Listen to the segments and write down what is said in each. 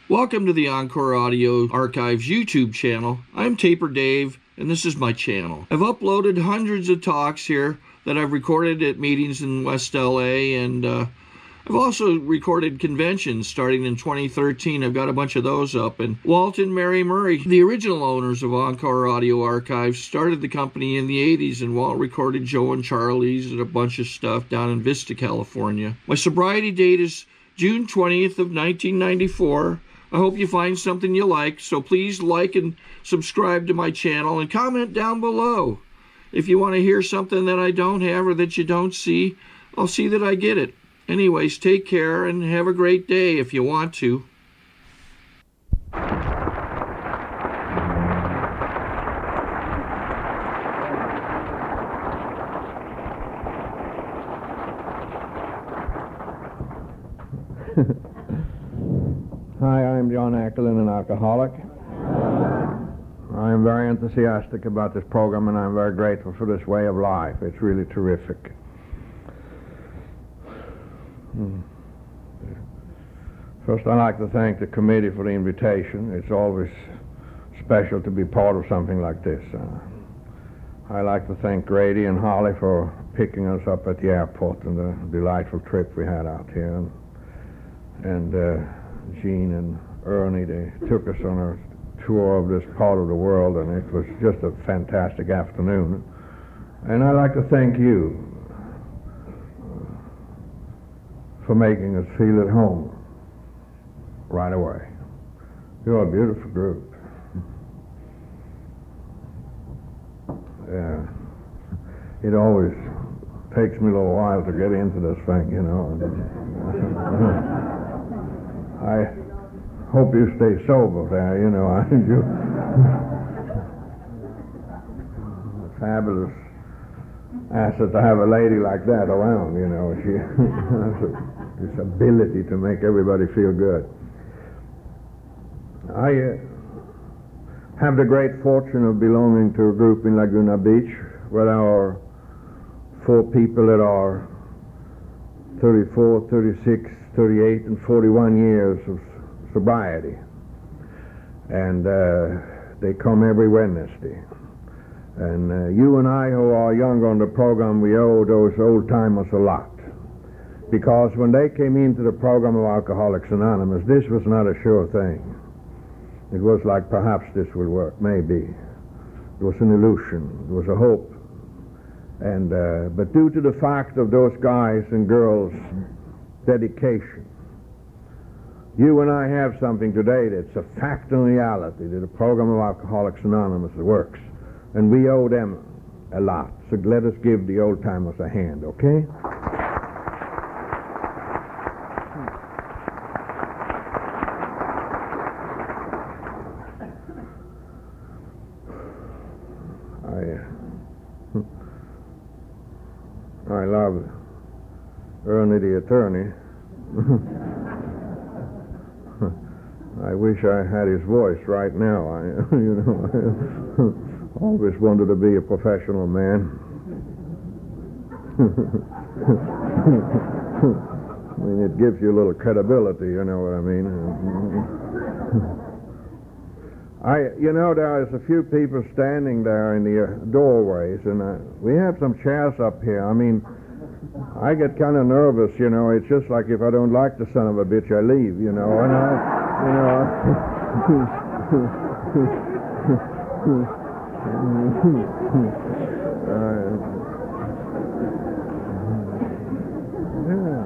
Welcome to the Encore Audio Archives YouTube channel. I'm Taper Dave, and this is my channel. I've uploaded hundreds of talks here that I've recorded at meetings in West LA, and I've also recorded conventions starting in 2013. I've got a bunch of those up. And Walt and Mary Murray, the original owners of Encore Audio Archives, started the company in the 80s, and Walt recorded Joe and Charlie's and a bunch of stuff down in Vista, California. My sobriety date is June 20th of 1994. I hope you find something you like, so please like and subscribe to my channel and comment down below. If you want to hear something that I don't have or that you don't see, I'll see that I get it. Anyways, take care and have a great day if you want to. Hi, I'm John Ackerlind, an alcoholic. I am very enthusiastic about this program, and I'm very grateful for this way of life. It's really terrific. First, I'd like to thank the committee for the invitation. It's always special to be part of something like this. I'd like to thank Grady and Holly for picking us up at the airport and the delightful trip we had out here. And Jayne and Ernie, they took us on a tour of this part of the world, and it was just a fantastic afternoon. And I'd like to thank you for making us feel at home right away. You're a beautiful group. Yeah. It always takes me a little while to get into this thing, you know. I hope you stay sober there, you know. A fabulous asset to have a lady like that around, you know. She has this ability to make everybody feel good. I have the great fortune of belonging to a group in Laguna Beach where there are 4 people that are 34, 36, 38, and 41 years of sobriety. And they come every Wednesday. And you and I who are younger on the program, we owe those old-timers a lot. Because when they came into the program of Alcoholics Anonymous, this was not a sure thing. It was like, perhaps this will work, maybe. It was an illusion. It was a hope. And but due to the fact of those guys and girls' dedication, you and I have something today that's a fact and reality, that the program of Alcoholics Anonymous works. And we owe them a lot. So let us give the old-timers a hand, okay? I love Ernie the attorney. I wish I had his voice right now. I always wanted to be a professional man. I mean, it gives you a little credibility, you know what I mean? There is a few people standing there in the doorways, and we have some chairs up here. I mean, I get kind of nervous, you know. It's just like if I don't like the son of a bitch, I leave, you know. And yeah.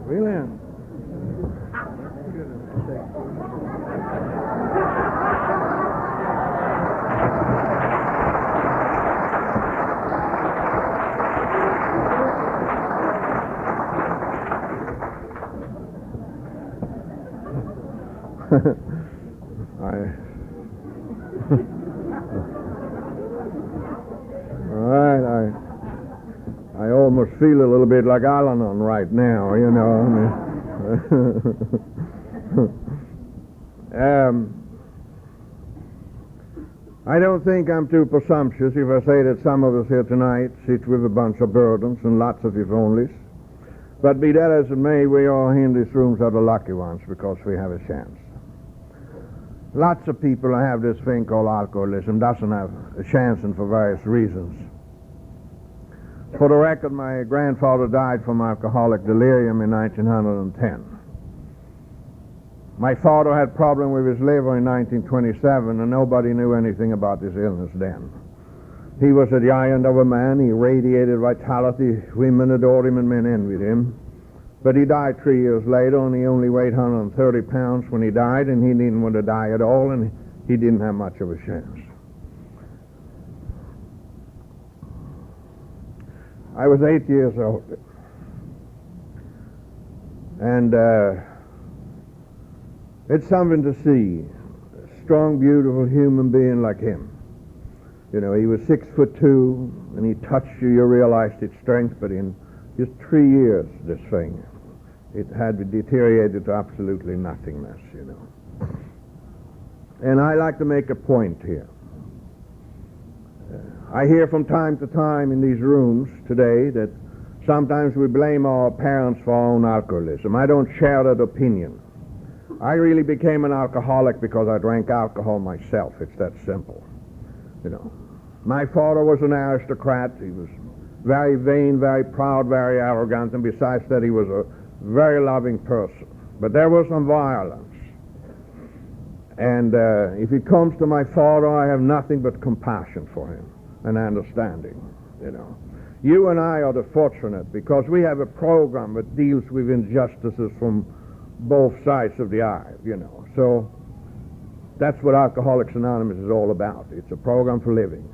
William. I almost feel a little bit like Al-Anon right now, you know. I don't think I'm too presumptuous if I say that some of us here tonight sit with a bunch of burdens and lots of if-onlys. But be that as it may, we all here in these rooms are the lucky ones because we have a chance. Lots of people who have this thing called alcoholism doesn't have a chance, and for various reasons. For the record, my grandfather died from alcoholic delirium in 1910. My father had a problem with his liver in 1927, and nobody knew anything about this illness then. He was a giant of a man. He radiated vitality. Women adored him and men envied him. But he died 3 years later, and he only weighed 130 pounds when he died, and he didn't want to die at all, and he didn't have much of a chance. I was 8 years old, and it's something to see a strong, beautiful human being like him. You know, he was 6'2", and he touched you, you realized its strength, but in just 3 years, this thing, it had deteriorated to absolutely nothingness, you know. And I like to make a point here. I hear from time to time in these rooms today that sometimes we blame our parents for our own alcoholism. I don't share that opinion. I really became an alcoholic because I drank alcohol myself. It's that simple. You know, my father was an aristocrat. He was very vain, very proud, very arrogant, and besides that, he was a very loving person. But there was some violence. And if it comes to my father, I have nothing but compassion for him and understanding, you know. You and I are the fortunate because we have a program that deals with injustices from both sides of the aisle, you know. So that's what Alcoholics Anonymous is all about. It's a program for living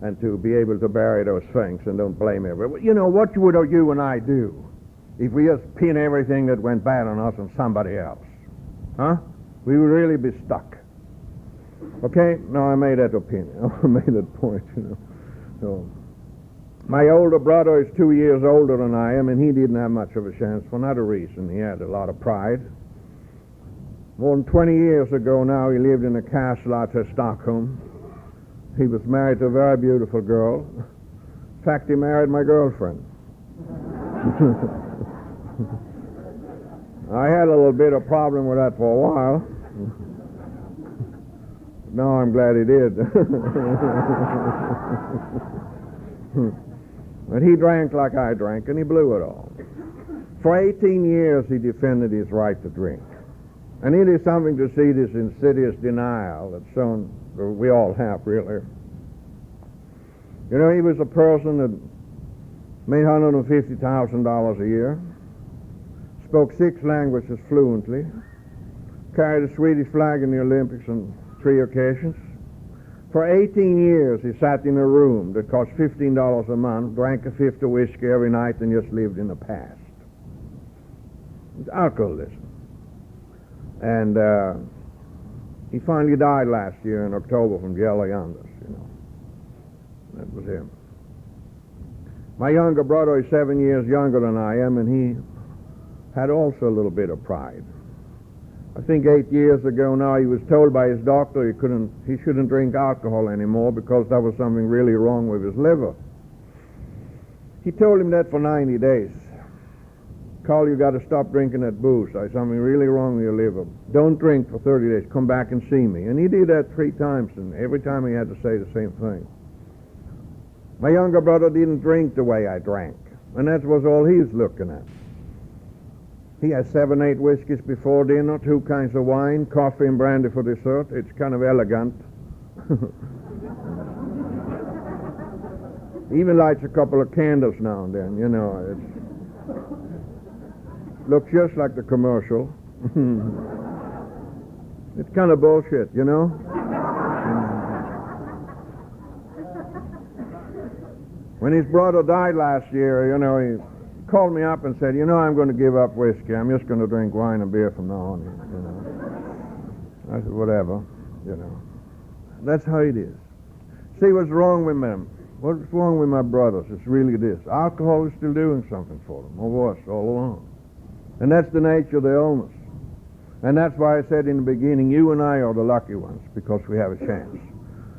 and to be able to bury those things and don't blame everyone. You know, what would you and I do if we just pin everything that went bad on us on somebody else? Huh? We would really be stuck. Okay? Now I made that opinion. I made that point, you know. So, my older brother is 2 years older than I am, and he didn't have much of a chance for another reason. He had a lot of pride. More than 20 years ago now, he lived in a castle outside Stockholm. He was married to a very beautiful girl. In fact, he married my girlfriend. I had a little bit of problem with that for a while. Now I'm glad he did. But he drank like I drank, and he blew it all. For 18 years, he defended his right to drink. And it is something to see this insidious denial that's shown, we all have, really. You know, he was a person that made $150,000 a year, spoke 6 languages fluently, carried a Swedish flag in the Olympics on 3 occasions. For 18 years, he sat in a room that cost $15 a month, drank a fifth of whiskey every night, and just lived in the past. It's alcoholism. And he finally died last year in October from Jekyll, you know. That was him. My younger brother is 7 years younger than I am, and he had also a little bit of pride. I think 8 years ago now, he was told by his doctor he shouldn't drink alcohol anymore because there was something really wrong with his liver. He told him that for 90 days. Carl, you got to stop drinking that booze. There's something really wrong with your liver. Don't drink for 30 days. Come back and see me. And he did that 3 times, and every time he had to say the same thing. My younger brother didn't drink the way I drank, and that was all he was looking at. He has 7, 8 whiskeys before dinner, 2 kinds of wine, coffee and brandy for dessert. It's kind of elegant. Even lights a couple of candles now and then, you know. It looks just like the commercial. It's kind of bullshit, you know. When his brother died last year, you know, he called me up and said, you know, I'm going to give up whiskey. I'm just going to drink wine and beer from now on, you know. I said, whatever, you know. That's how it is. See what's wrong with them. What's wrong with my brothers? It's really this. Alcohol is still doing something for them, or worse, all along. And that's the nature of the illness. And that's why I said in the beginning, you and I are the lucky ones, because we have a chance.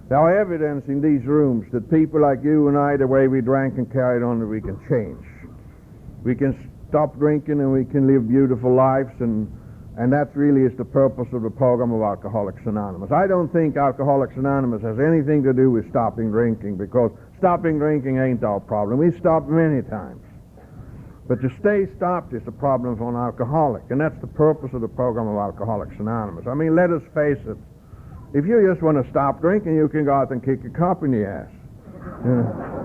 There are evidence in these rooms that people like you and I, the way we drank and carried on, that we can change. We can stop drinking and we can live beautiful lives, and that really is the purpose of the program of Alcoholics Anonymous. I don't think Alcoholics Anonymous has anything to do with stopping drinking, because stopping drinking ain't our problem. We've stopped many times. But to stay stopped is the problem for an alcoholic, and that's the purpose of the program of Alcoholics Anonymous. I mean, let us face it. If you just want to stop drinking, you can go out and kick a cop in the ass. You know?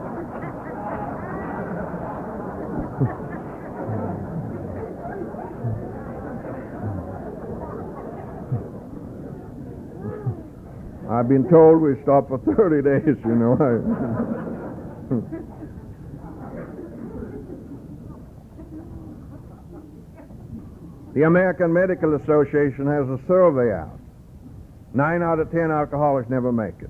I've been told we stop for 30 days, you know. The American Medical Association has a survey out. 9 out of 10 alcoholics never make it.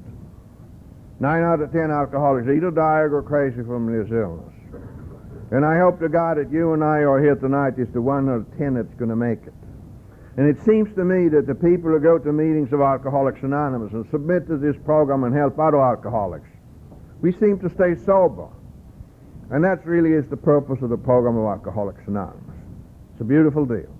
9 out of 10 alcoholics either die or go crazy from this illness. And I hope to God that you and I are here tonight is the 1 out of 10 that's going to make it. And it seems to me that the people who go to meetings of Alcoholics Anonymous and submit to this program and help other alcoholics, we seem to stay sober. And that really is the purpose of the program of Alcoholics Anonymous. It's a beautiful deal.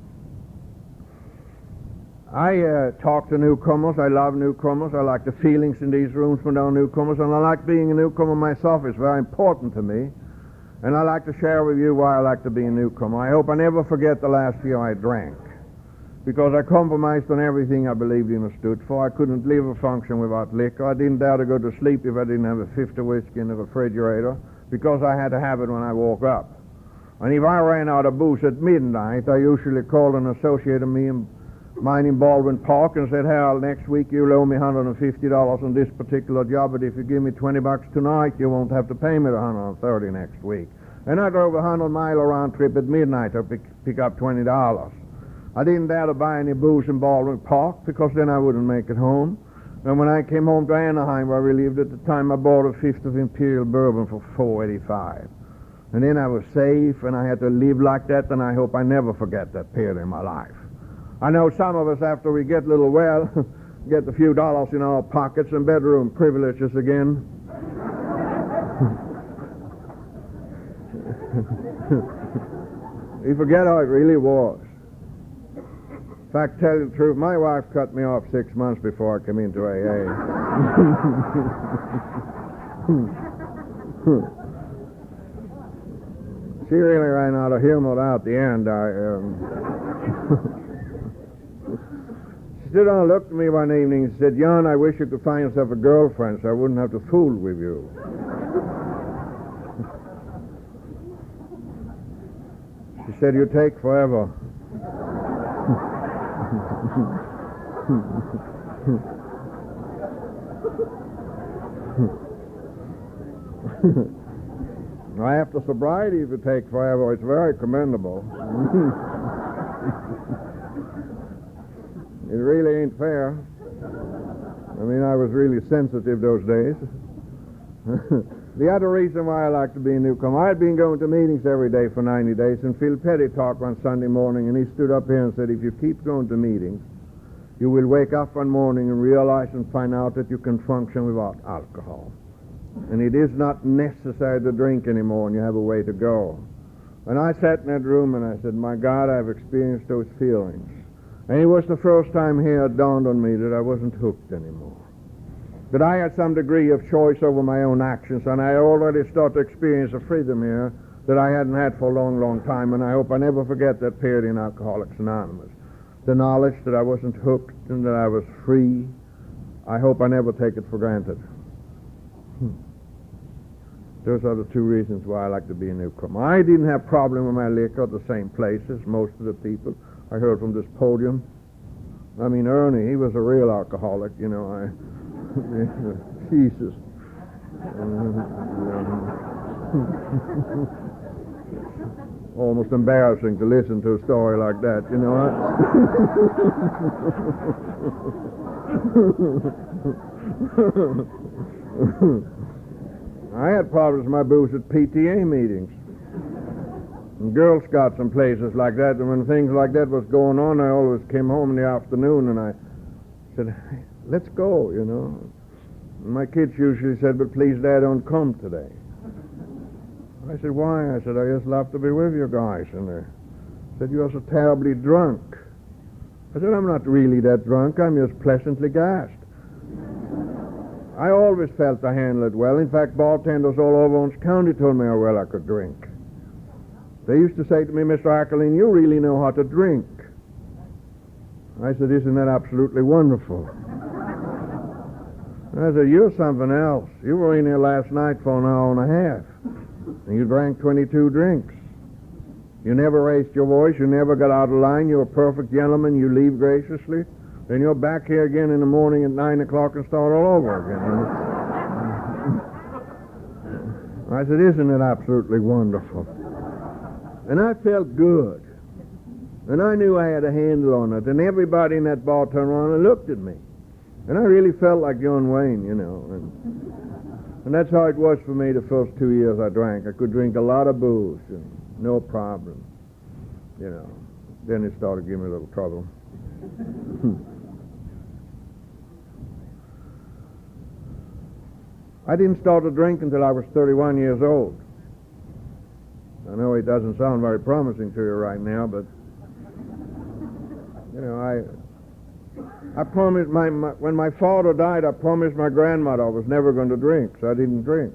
I talk to newcomers. I love newcomers. I like the feelings in these rooms when there are newcomers, and I like being a newcomer myself. It's very important to me. And I like to share with you why I like to be a newcomer. I hope I never forget the last year I drank, because I compromised on everything I believed in and stood for. I couldn't live or function without liquor. I didn't dare to go to sleep if I didn't have a fifth of whiskey in the refrigerator, because I had to have it when I woke up. And if I ran out of booze at midnight, I usually called an associate of mine in Baldwin Park and said, Harold, next week you'll owe me $150 on this particular job, but if you give me $20 tonight, you won't have to pay me the $130 next week. And I drove a 100-mile round trip at midnight to pick up $20. I didn't dare to buy any booze in Baldwin Park, because then I wouldn't make it home. And when I came home to Anaheim, where we lived at the time, I bought a fifth of Imperial Bourbon for $4.85. And then I was safe, and I had to live like that, and I hope I never forget that period in my life. I know some of us, after we get a little well, get a few dollars in our pockets and bedroom privileges again. You forget how it really was. In fact, tell you the truth, my wife cut me off 6 months before I came into AA. She really ran out of humor at the end. She stood and looked at me one evening and said, John, I wish you could find yourself a girlfriend so I wouldn't have to fool with you. She said, you take forever. After sobriety, if you take forever, it's very commendable. It really ain't fair. I mean, I was really sensitive those days. The other reason why I like to be a newcomer, I had been going to meetings every day for 90 days, and Phil Petty talked one Sunday morning, and he stood up here and said, if you keep going to meetings, you will wake up one morning and realize and find out that you can function without alcohol. And it is not necessary to drink anymore, and you have a way to go. And I sat in that room and I said, my God, I've experienced those feelings. And it was the first time here it dawned on me that I wasn't hooked anymore. That I had some degree of choice over my own actions, and I already started to experience a freedom here that I hadn't had for a long, long time, and I hope I never forget that period in Alcoholics Anonymous. The knowledge that I wasn't hooked and that I was free, I hope I never take it for granted. Those are the two reasons why I like to be a newcomer. I didn't have problem with my liquor at the same places most of the people I heard from this podium. I mean, Ernie, he was a real alcoholic, you know. Jesus. Almost embarrassing to listen to a story like that, you know. I had problems with my booze at PTA meetings and Girl Scouts and places like that, and when things like that was going on, I always came home in the afternoon and I said, hey, let's go, you know. And my kids usually said, but please, Dad, don't come today. I said, why? I said, I just love to be with you guys. And they said, you're so terribly drunk. I said, I'm not really that drunk. I'm just pleasantly gassed. I always felt I handled it well. In fact, bartenders all over Orange County told me how well I could drink. They used to say to me, Mr. Ackerlind, you really know how to drink. I said, isn't that absolutely wonderful? I said, you're something else. You were in here last night for an hour and a half, and you drank 22 drinks. You never raised your voice. You never got out of line. You're a perfect gentleman. You leave graciously. Then you're back here again in the morning at 9 o'clock and start all over again. I said, isn't it absolutely wonderful? And I felt good. And I knew I had a handle on it. And everybody in that bar turned around and looked at me. And I really felt like John Wayne, you know. And that's how it was for me the first 2 years I drank. I could drink a lot of booze, and no problem, you know. Then it started giving me a little trouble. I didn't start to drink until I was 31 years old. I know it doesn't sound very promising to you right now, but, you know, I promised when my father died, I promised my grandmother I was never going to drink, so I didn't drink.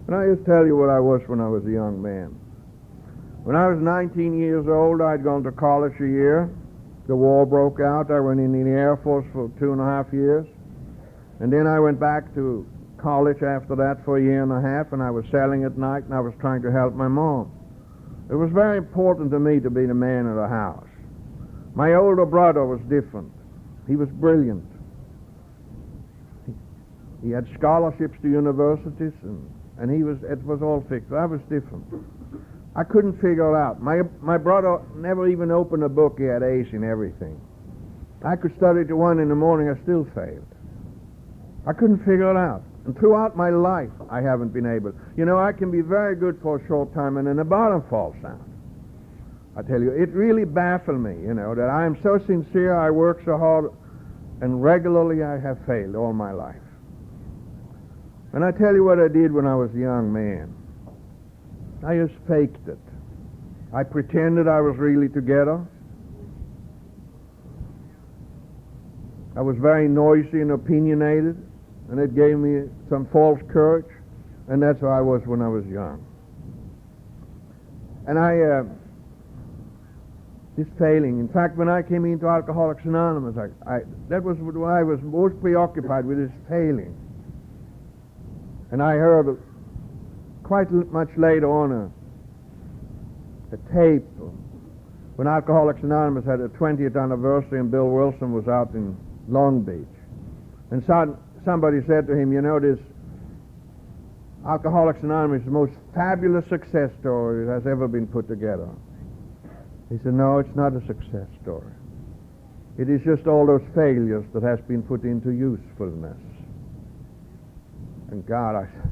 And I just tell you what I was when I was a young man. When I was 19 years old, I'd gone to college a year. The war broke out. I went in the Air Force for 2.5 years. And then I went back to college after that for a year and a half, and I was selling at night, and I was trying to help my mom. It was very important to me to be the man of the house. My older brother was different. He was brilliant. He had scholarships to universities, and it was all fixed. I was different. I couldn't figure it out. My brother never even opened a book. He had A's in everything. I could study till 1 in the morning. I still failed. I couldn't figure it out. And throughout my life, I haven't been able. You know, I can be very good for a short time, and then the bottom falls out. I tell you, it really baffled me, you know, that I am so sincere, I work so hard, and regularly I have failed all my life. And I tell you what I did when I was a young man. I just faked it. I pretended I was really together. I was very noisy and opinionated, and it gave me some false courage, and that's how I was when I was young. And this failing. In fact, when I came into Alcoholics Anonymous, that was what I was most preoccupied with, is failing. And I heard quite much later on a tape when Alcoholics Anonymous had a 20th anniversary and Bill Wilson was out in Long Beach. And somebody said to him, you know, this Alcoholics Anonymous is the most fabulous success story that has ever been put together. He said, no, it's not a success story. It is just all those failures that has been put into usefulness. And God, I said,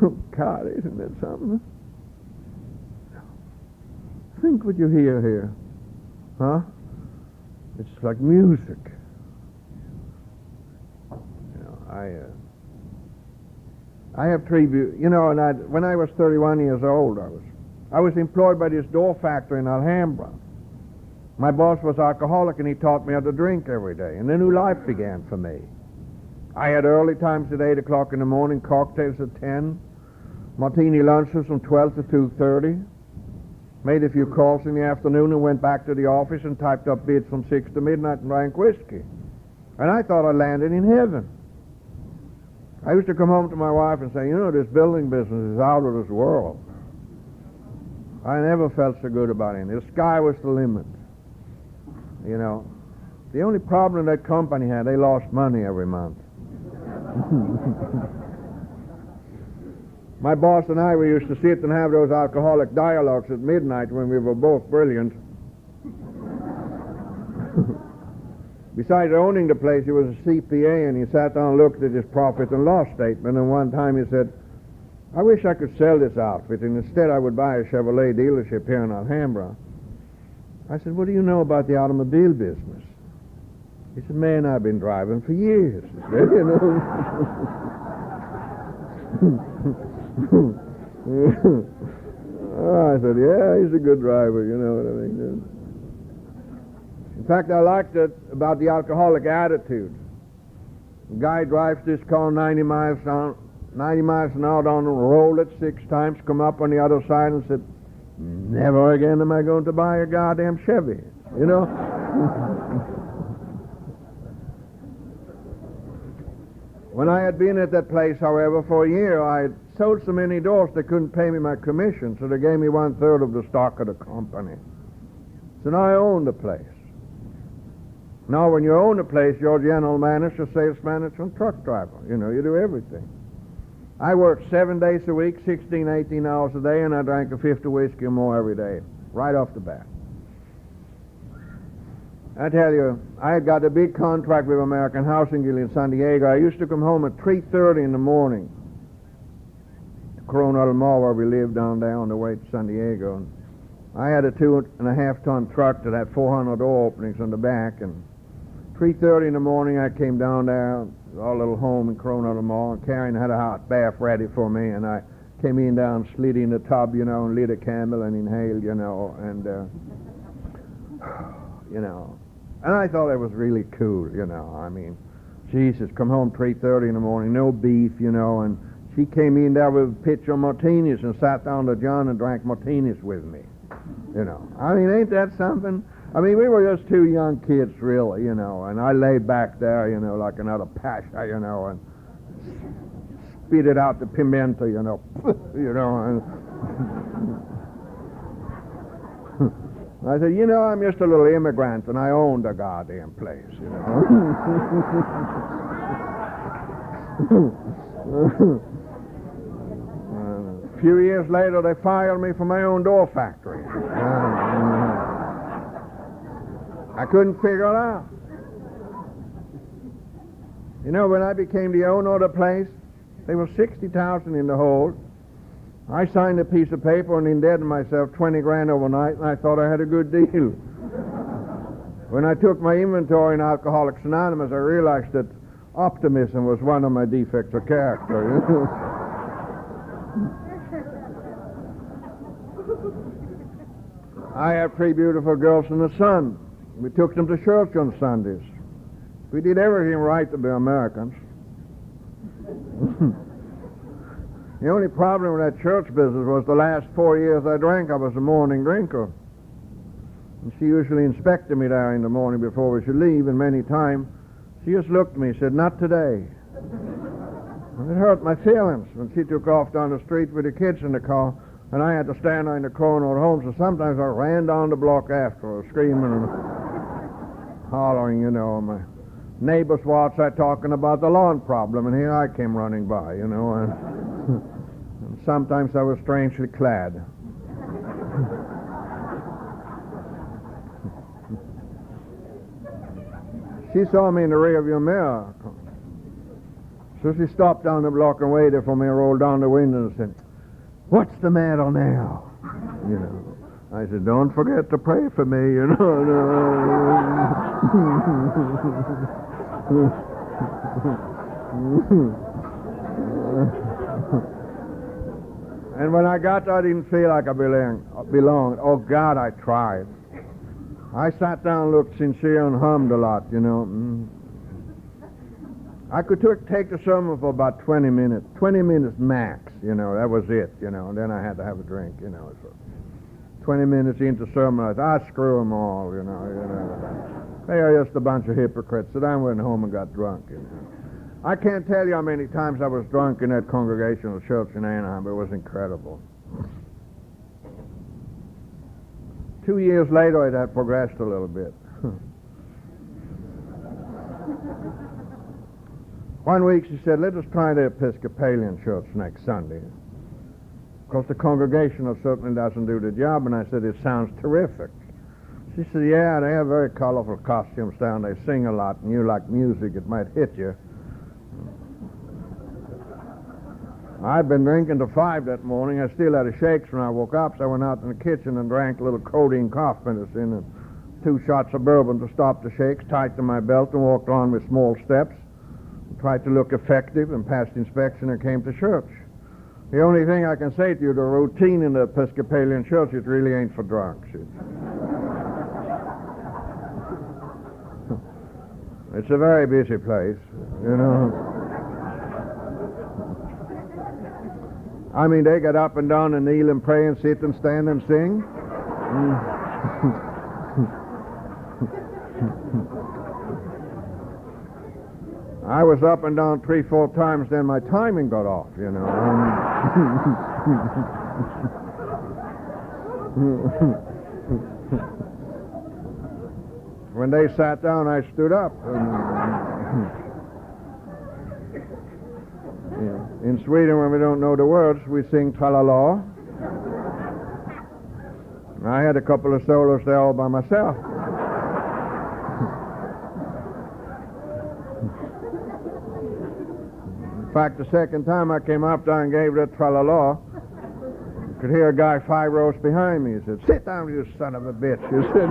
oh God, isn't that something? Think what you hear here. Huh? It's like music. You know, I have tribute, you know, and when I was 31 years old, I was employed by this door factory in Alhambra. My boss was alcoholic, and he taught me how to drink every day, and a new life began for me. I had early times at 8 o'clock in the morning, cocktails at 10, martini lunches from 12 to 2:30, made a few calls in the afternoon and went back to the office and typed up bids from 6 to midnight and drank whiskey. And I thought I landed in heaven. I used to come home to my wife and say, you know, this building business is out of this world. I never felt so good about it. The sky was the limit. You know, the only problem that company had, they lost money every month. My boss and I, we used to sit and have those alcoholic dialogues at midnight when we were both brilliant. Besides owning the place, he was a CPA, and he sat down and looked at his profit and loss statement, and one time he said, I wish I could sell this outfit, and instead I would buy a Chevrolet dealership here in Alhambra. I said, what do you know about the automobile business? He said, man, I've been driving for years. You know? I said, yeah, he's a good driver, you know what I mean. In fact, I liked it about the alcoholic attitude. The guy drives this car 90 miles an hour down the road it 6 times, come up on the other side and said, never again am I going to buy a goddamn Chevy, you know. When I had been at that place, however, for a year, I had sold so many doors they couldn't pay me my commission, so they gave me 1/3 of the stock of the company. So now I own the place. Now when you own a place, you're general manager, sales manager, and truck driver. You know, you do everything. I worked 7 days a week, 16, 18 hours a day, and I drank a 50 whiskey or more every day, right off the bat. I tell you, I had got a big contract with American Housing Guild in San Diego. I used to come home at 3:30 in the morning to Coronado Mall, where we lived down there on the way to San Diego. And I had a 2.5-ton truck that had 400 door openings on the back, and 3:30 in the morning I came down there, our little home in Coronado Mall, and Karin had a hot bath ready for me, and I came in down, slid in the tub, you know, and lit a candle and inhaled, you know, and you know. And I thought it was really cool, you know. I mean, Jesus, come home 3:30 in the morning, no beef, you know, and she came in there with a pitcher of martinis and sat down to John and drank martinis with me, you know. I mean, ain't that something? I mean, we were just 2 young kids, really, you know, and I laid back there, you know, like another pasha, you know, and spit out the pimento, you know, you know, and I said, you know, I'm just a little immigrant, and I own the goddamn place, you know. A few years later, they fired me from my own door factory. I couldn't figure it out. You know, when I became the owner of the place, there was 60,000 in the hold. I signed a piece of paper and indebted myself 20 grand overnight, and I thought I had a good deal. When I took my inventory in Alcoholics Anonymous, I realized that optimism was one of my defects of character. I had 3 beautiful girls and a son. We took them to church on Sundays. We did everything right to be Americans. The only problem with that church business was the last 4 years I drank, I was a morning drinker. And she usually inspected me there in the morning before we should leave, and many times she just looked at me and said, not today. And it hurt my feelings when she took off down the street with the kids in the car, and I had to stand there in the corner at home, so sometimes I ran down the block after her, screaming and hollering, you know. My neighbors were outside talking about the lawn problem, and here I came running by, you know, and sometimes I was strangely clad. She saw me in the rearview mirror. So she stopped down the block and waited for me and rolled down the window and said, what's the matter now? You know. I said, don't forget to pray for me, you know. And when I got there, I didn't feel like I belonged. Oh, God, I tried. I sat down, looked sincere, and hummed a lot, you know. I could take the sermon for about 20 minutes. 20 minutes max, you know. That was it, you know. And then I had to have a drink, you know. So 20 minutes into sermon, I thought, screw them all, you know. They are just a bunch of hypocrites. So then I went home and got drunk, you know. I can't tell you how many times I was drunk in that Congregational Church in Anaheim, but it was incredible. 2 years later, it had progressed a little bit. One week she said, let us try the Episcopalian Church next Sunday. Of course, the Congregational certainly doesn't do the job, and I said, it sounds terrific. She said, yeah, they have very colorful costumes down. They sing a lot, and you like music, it might hit you. I'd been drinking till 5 that morning. I still had a shakes when I woke up, so I went out in the kitchen and drank a little codeine cough medicine and 2 shots of bourbon to stop the shakes, tightened my belt, and walked on with small steps. Tried to look effective and passed inspection and came to church. The only thing I can say to you, the routine in the Episcopalian church, it really ain't for drunks. It's a very busy place, you know. I mean, they get up and down and kneel and pray and sit and stand and sing. I was up and down 3-4 times, then my timing got off, you know. When they sat down, I stood up. In Sweden, when we don't know the words, we sing tra-la-la. I had a couple of solos there all by myself. In fact, the second time I came up there and gave that tra-la-la, you could hear a guy 5 rows behind me. He said, "Sit down, you son of a bitch," he said.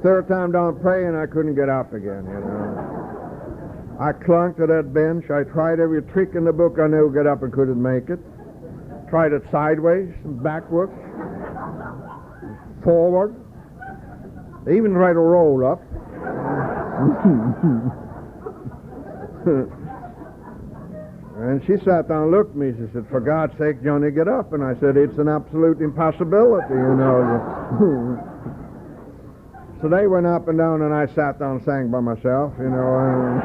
Third time down praying, I couldn't get up again, you know. I clung to that bench. I tried every trick in the book I knew to get up and couldn't make it. Tried it sideways and backwards, forward. Even tried to roll up. And she sat down and looked at me. She said, "For God's sake, Johnny, get up." And I said, "It's an absolute impossibility, you know." So they went up and down, and I sat down and sang by myself, you know.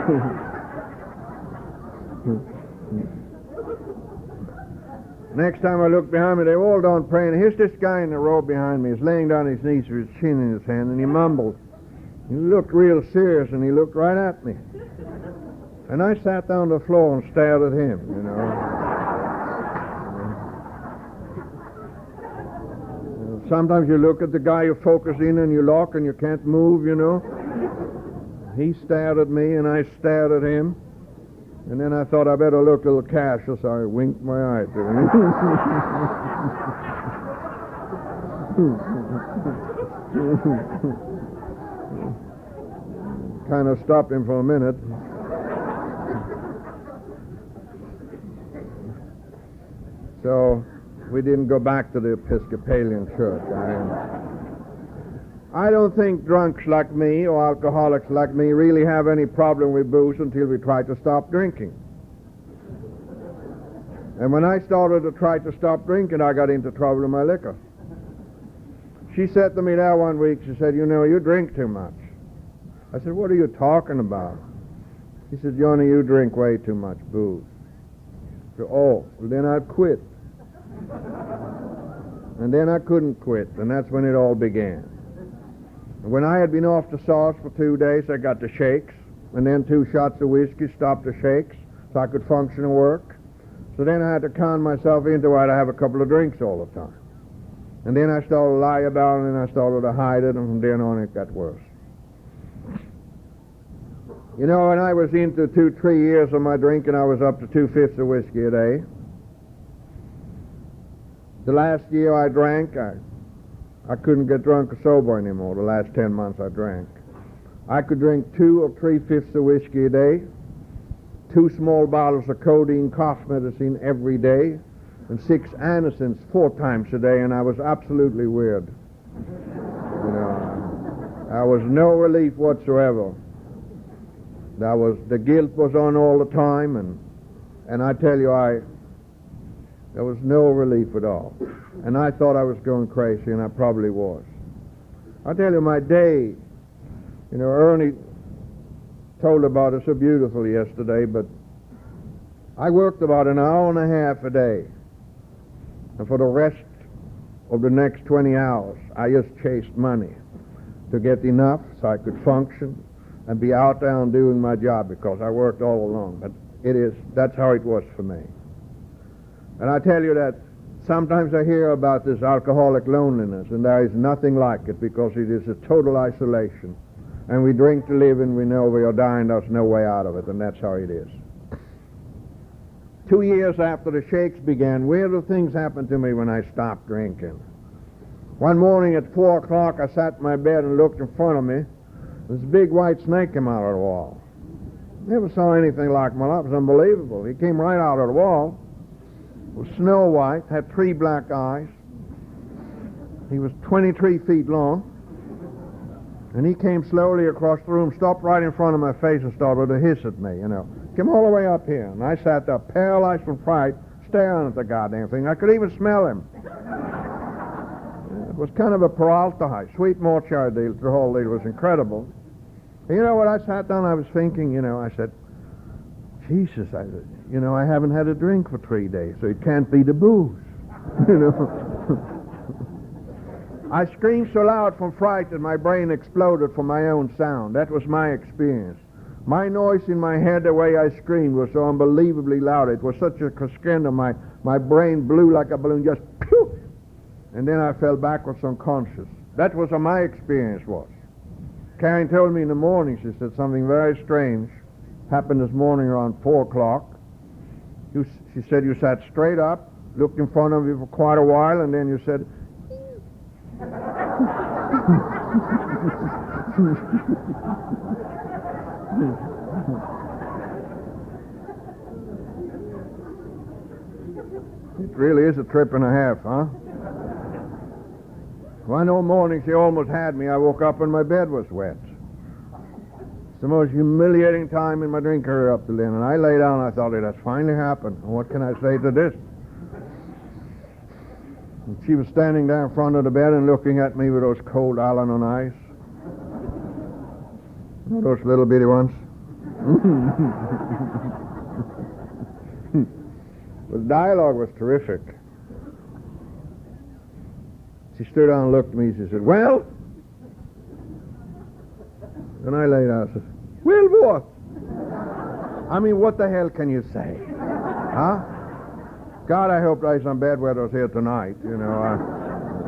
Next time I looked behind me, they were all done praying. Here's this guy in the row behind me. He's laying down on his knees with his chin in his hand, and he mumbled. He looked real serious, and he looked right at me. And I sat down on the floor and stared at him, you know. Sometimes you look at the guy you focus in and you lock and you can't move, you know. He stared at me and I stared at him. And then I thought I better look a little casual, so I winked my eye to him. Kind of stopped him for a minute. So we didn't go back to the Episcopalian church. I don't think drunks like me or alcoholics like me really have any problem with booze until we try to stop drinking. And when I started to try to stop drinking, I got into trouble with my liquor. She said to me there one week, she said, "You know, you drink too much." I said, "What are you talking about?" She said, "Johnny, you drink way too much booze." I said, "Oh, well then I'd quit." And then I couldn't quit, and that's when it all began. And when I had been off the sauce for 2 days, I got the shakes, and then 2 shots of whiskey stopped the shakes so I could function and work. So then I had to con myself into it to have a couple of drinks all the time. And then I started to lie about it, and I started to hide it, and from then on it got worse. You know, when I was into 2-3 years of my drinking, I was up to 2/5 of whiskey a day. The last year I drank, I couldn't get drunk or sober anymore. The last 10 months I drank. I could drink 2 or 3/5 of whiskey a day, 2 small bottles of codeine cough medicine every day, and 6 anisins 4 times a day, and I was absolutely weird. You know, I was no relief whatsoever. The guilt was on all the time, and I tell you, there was no relief at all. And I thought I was going crazy, and I probably was. I tell you, my day, you know, Ernie told about it so beautifully yesterday, but I worked about an hour and a half a day. And for the rest of the next 20 hours, I just chased money to get enough so I could function and be out there and doing my job, because I worked all along. But that's how it was for me. And I tell you that sometimes I hear about this alcoholic loneliness, and there is nothing like it, because it is a total isolation. And we drink to live, and we know we are dying, there's no way out of it, and that's how it is. 2 years after the shakes began, weirder things happened to me when I stopped drinking. One morning at 4 o'clock, I sat in my bed and looked in front of me. This big white snake came out of the wall. Never saw anything like him. It was unbelievable. He came right out of the wall. It was snow white, had 3 black eyes. He was 23 feet long. And he came slowly across the room, stopped right in front of my face and started to hiss at me, Came all the way up here. And I sat there paralyzed from fright, staring at the goddamn thing. I could even smell him. It was kind of a Peralta, sweet mortuary deal. The whole deal was incredible. And you know what? I sat down, I was thinking, I said, Jesus, I haven't had a drink for 3 days, so it can't be the booze. I screamed so loud from fright that my brain exploded from my own sound. That was my experience. My noise in my head, the way I screamed, was so unbelievably loud. It was such a crescendo. My brain blew like a balloon, just pew! And then I fell backwards unconscious. That was how my experience was. Karin told me in the morning, she said, something very strange happened this morning around 4 o'clock. She said you sat straight up, looked in front of you for quite a while, and then you said, it really is a trip and a half, huh? One old morning she almost had me. I woke up and my bed was wet. It's the most humiliating time in my drink career up to then. And I lay down and I thought, it has finally happened. What can I say to this? And she was standing there in front of the bed and looking at me with those cold Allen eyes. Those little bitty ones. The dialogue was terrific. She stood down and looked at me. She said, well? And I lay down and said, well, what? I mean, what the hell can you say? Huh? God, I hope there's some bedwetters here tonight. I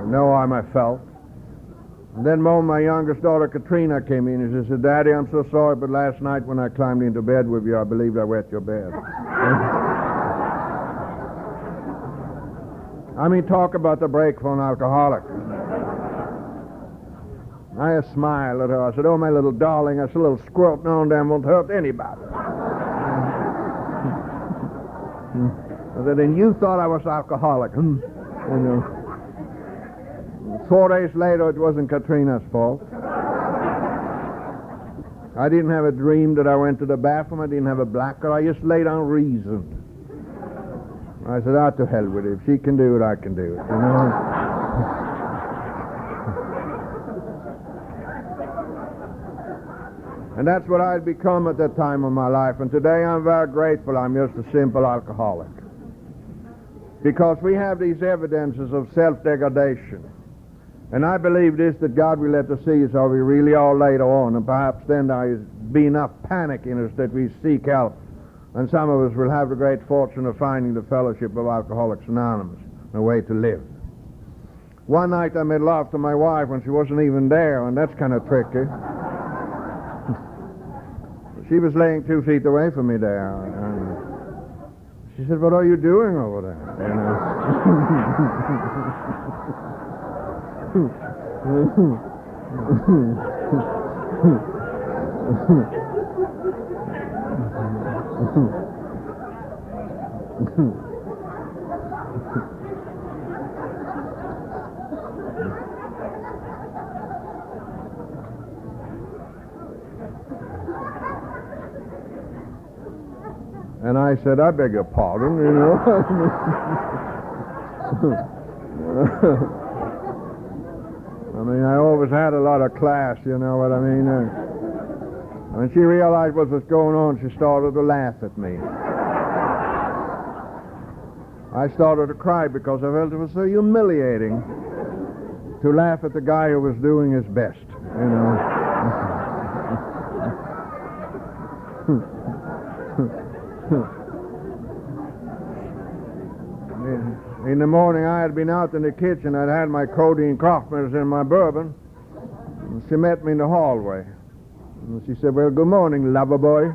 know how I felt. And then my youngest daughter, Katrina, came in and she said, Daddy, I'm so sorry, but last night when I climbed into bed with you, I believed I wet your bed. I mean, talk about the break for an alcoholic. I smiled at her. I said, oh, my little darling, I said, a little squirt now and then won't hurt anybody. I said, and you thought I was alcoholic. 4 days later, it wasn't Katrina's fault. I didn't have a dream that I went to the bathroom. I didn't have a blacker. I just laid down reasoned. I said, out to hell with it. If she can do it, I can do it. And that's what I'd become at that time of my life. And today I'm very grateful I'm just a simple alcoholic. Because we have these evidences of self-degradation. And I believe this, that God will let us see how we really are later on. And perhaps then there will be enough panic in us that we seek help. And some of us will have the great fortune of finding the fellowship of Alcoholics Anonymous, a way to live. One night I made love to my wife when she wasn't even there, and that's kind of tricky. She was laying 2 feet away from me there. And she said, what are you doing over there? And I said, I beg your pardon, I mean, I always had a lot of class, you know what I mean? When she realized what was going on, she started to laugh at me. I started to cry because I felt it was so humiliating to laugh at the guy who was doing his best, In the morning, I had been out in the kitchen. I'd had my Cody and cough medicine and my bourbon. And she met me in the hallway. And she said, well, good morning, lover boy.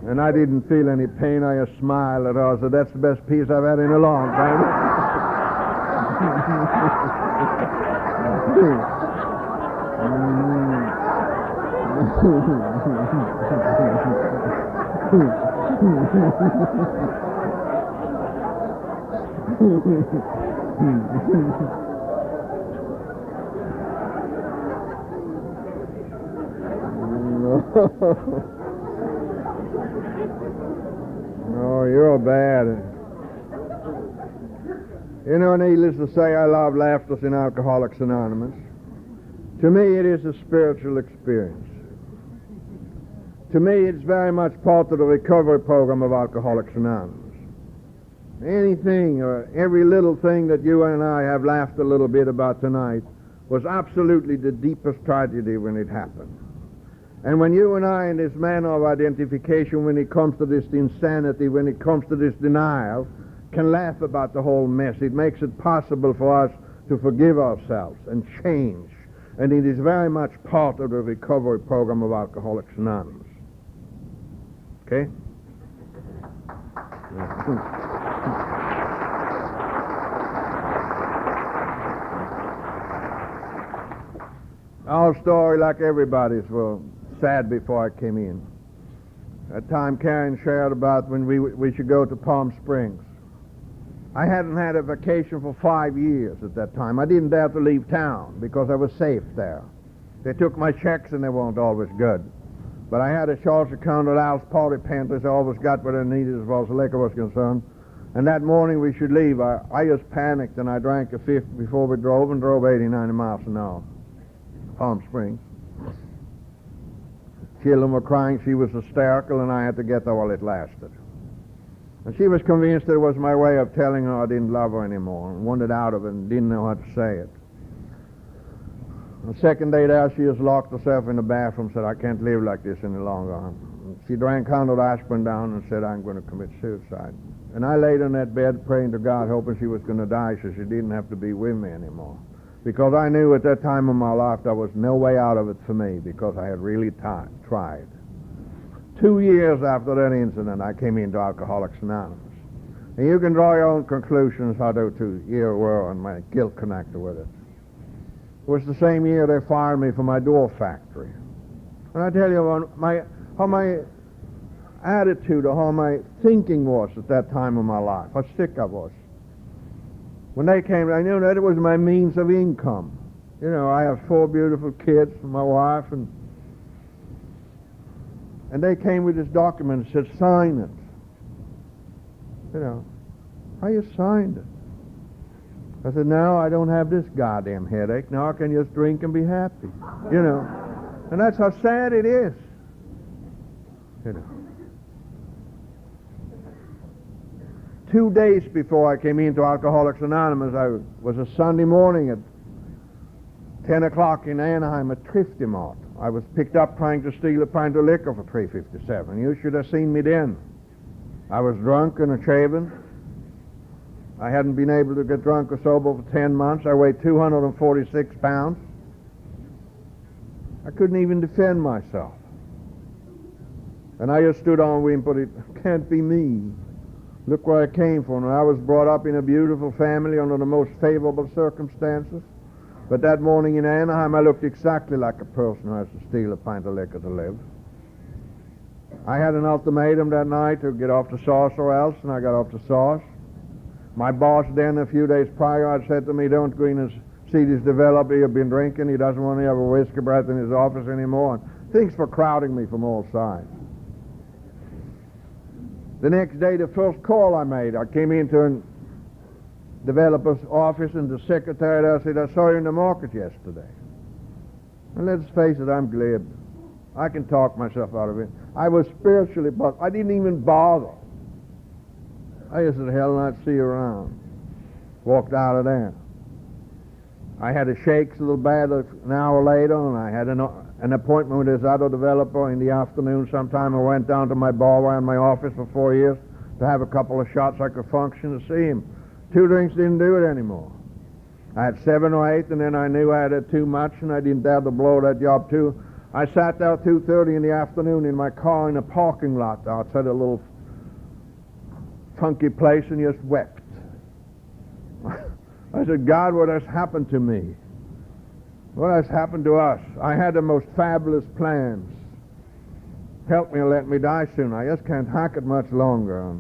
And I didn't feel any pain. I just smiled at her. I said, that's the best piece I've had in a long time. Oh, you're bad. You know, needless to say, I love Laughter in Alcoholics Anonymous. To me, it is a spiritual experience. To me, it's very much part of the recovery program of Alcoholics Anonymous. Anything or every little thing that you and I have laughed a little bit about tonight was absolutely the deepest tragedy when it happened. And when you and I, in this manner of identification, when it comes to this insanity, when it comes to this denial, can laugh about the whole mess, it makes it possible for us to forgive ourselves and change. And it is very much part of the recovery program of Alcoholics Anonymous. Okay? Our story, like everybody's, was sad before I came in. At time Karin shared about when we should go to Palm Springs. I hadn't had a vacation for 5 years at that time. I didn't dare to leave town because I was safe there. They took my checks and they weren't always good. But I had a charge account at Al's Party Panthers. I always got what I needed as far as liquor was concerned. And that morning we should leave. I just panicked and I drank a fifth before we drove and drove 80, 90 miles an hour. Palm Springs. Children were crying. She was hysterical and I had to get there while it lasted. And she was convinced that it was my way of telling her I didn't love her anymore and wanted out of it and didn't know how to say it. The second day there, she just locked herself in the bathroom and said, I can't live like this any longer. And she drank 100 aspirin down and said, I'm going to commit suicide. And I laid on that bed praying to God, hoping she was going to die so she didn't have to be with me anymore. Because I knew at that time in my life there was no way out of it for me because I had really tried. 2 years after that incident, I came into Alcoholics Anonymous. And you can draw your own conclusions how to year were and my guilt connected with it. It was the same year they fired me from my door factory. And I tell you how my attitude or how my thinking was at that time of my life, how sick I was. When they came, I knew that it was my means of income. You know, I have 4 beautiful kids and my wife, and they came with this document and said, sign it. You know, how you signed it? I said, now I don't have this goddamn headache. Now I can just drink and be happy. You know, and that's how sad it is. You know. 2 days before I came into Alcoholics Anonymous, I was a Sunday morning at 10 o'clock in Anaheim at Thrifty Mart. I was picked up trying to steal a pint of liquor for $3.57. You should have seen me then. I was drunk and shaven. I hadn't been able to get drunk or sober for 10 months. I weighed 246 pounds. I couldn't even defend myself. And I just stood on and whimpered, it can't be me. Look where I came from. And I was brought up in a beautiful family under the most favorable circumstances. But that morning in Anaheim, I looked exactly like a person who has to steal a pint of liquor to live. I had an ultimatum that night to get off the sauce or else, and I got off the sauce. My boss then, a few days prior, had said to me, don't go in and see this developer you've been drinking. He doesn't want to have a whiskey breath in his office anymore. And things were crowding me from all sides. The next day, the first call I made, I came into a developer's office, and the secretary there said, I saw you in the market yesterday. And let's face it, I'm glib. I can talk myself out of it. I was spiritually, but I didn't even bother. I just said, hell, and I'd see you around. Walked out of there. I had a shakes a little bad an hour later, and I had an appointment with this other developer in the afternoon sometime. I went down to my bar in my office for 4 years to have a couple of shots I could function to see him. 2 drinks didn't do it anymore. I had 7 or 8, and then I knew I had too much, and I didn't dare to blow that job too. I sat there 2:30 in the afternoon in my car in a parking lot outside a little funky place and just wept. I said, God, what has happened to me? What has happened to us? I had the most fabulous plans. Help me and let me die soon. I just can't hack it much longer.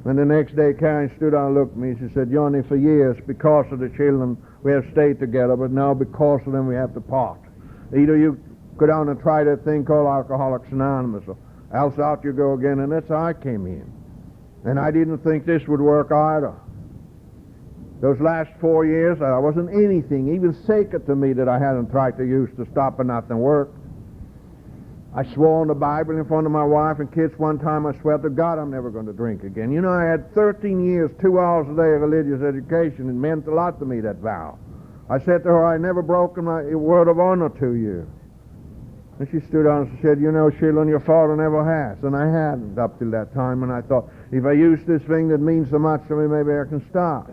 And the next day, Karin stood down and looked at me. She said, Johnny, for years, because of the children, we have stayed together, but now because of them, we have to part. Either you go down and try that thing called Alcoholics Anonymous, or else out you go again. And that's how I came in. And I didn't think this would work either. Those last 4 years, I wasn't anything, even sacred to me, that I hadn't tried to use to stop and nothing worked. I swore on the Bible in front of my wife and kids one time. I swear to God I'm never going to drink again. You know, I had 13 years, 2 hours a day of religious education. It meant a lot to me, that vow. I said to her, I never broken my word of honor to you. And she stood on and said, you know, Sheila, your father never has. And I hadn't up till that time. And I thought, if I use this thing that means so much to me, maybe I can stop.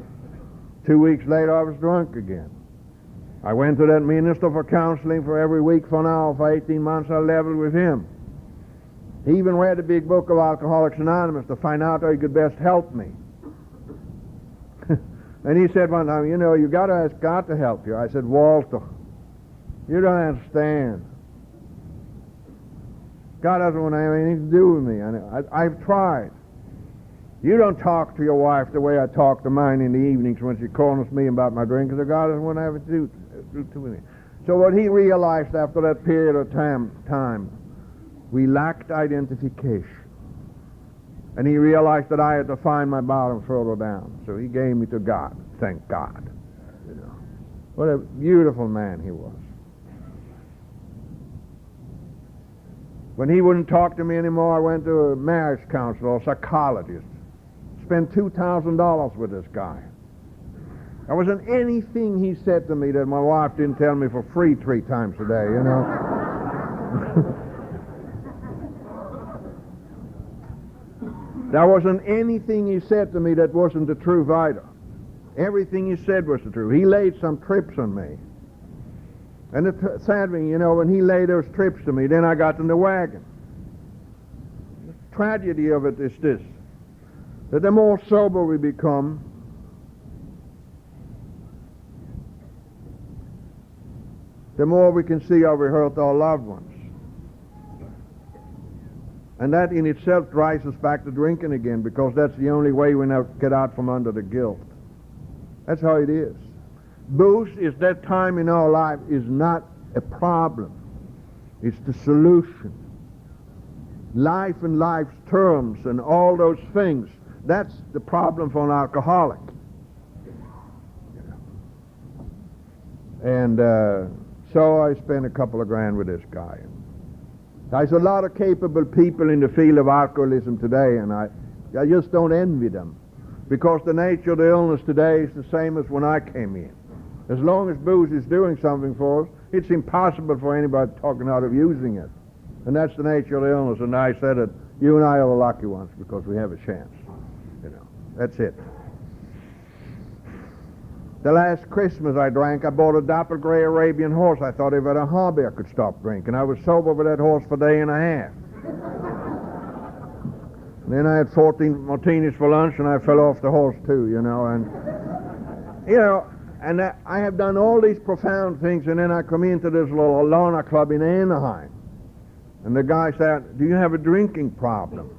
2 weeks later, I was drunk again. I went to that minister for counseling for every week for an hour. For 18 months, I leveled with him. He even read the big book of Alcoholics Anonymous to find out how he could best help me. And he said one time, you know, you got to ask God to help you. I said, Walter, you don't understand. God doesn't want to have anything to do with me. I've tried. You don't talk to your wife the way I talk to mine in the evenings when she corners me about my drink, because God doesn't want to have it to do with me. So what he realized after that period of time, we lacked identification. And he realized that I had to find my bottom further down. So he gave me to God. Thank God. You know, what a beautiful man he was. When he wouldn't talk to me anymore, I went to a marriage counselor, a psychologist. Spent $2,000 with this guy. There wasn't anything he said to me that my wife didn't tell me for free 3 times a day, you know. There wasn't anything he said to me that wasn't the truth either. Everything he said was the truth. He laid some trips on me. And the sad thing, you know, when he laid those trips to me, then I got in the wagon. The tragedy of it is this, that the more sober we become, the more we can see how we hurt our loved ones. And that in itself drives us back to drinking again, because that's the only way we now get out from under the guilt. That's how it is. Booze is that time in our life is not a problem. It's the solution. Life and life's terms and all those things, that's the problem for an alcoholic. And so I spent a couple of grand with this guy. There's a lot of capable people in the field of alcoholism today, and I just don't envy them, because the nature of the illness today is the same as when I came in. As long as booze is doing something for us, it's impossible for anybody talking out of using it. And that's the nature of the illness, and I said it, you and I are the lucky ones because we have a chance. You know, that's it. The last Christmas I drank, I bought a dapple gray Arabian horse. I thought if I had a hobby I could stop drinking. I was sober with that horse for a day and a half. Then I had 14 martinis for lunch and I fell off the horse too, you know. And, you know, and I have done all these profound things, and then I come into this little Laguna club in Anaheim. And the guy said, do you have a drinking problem?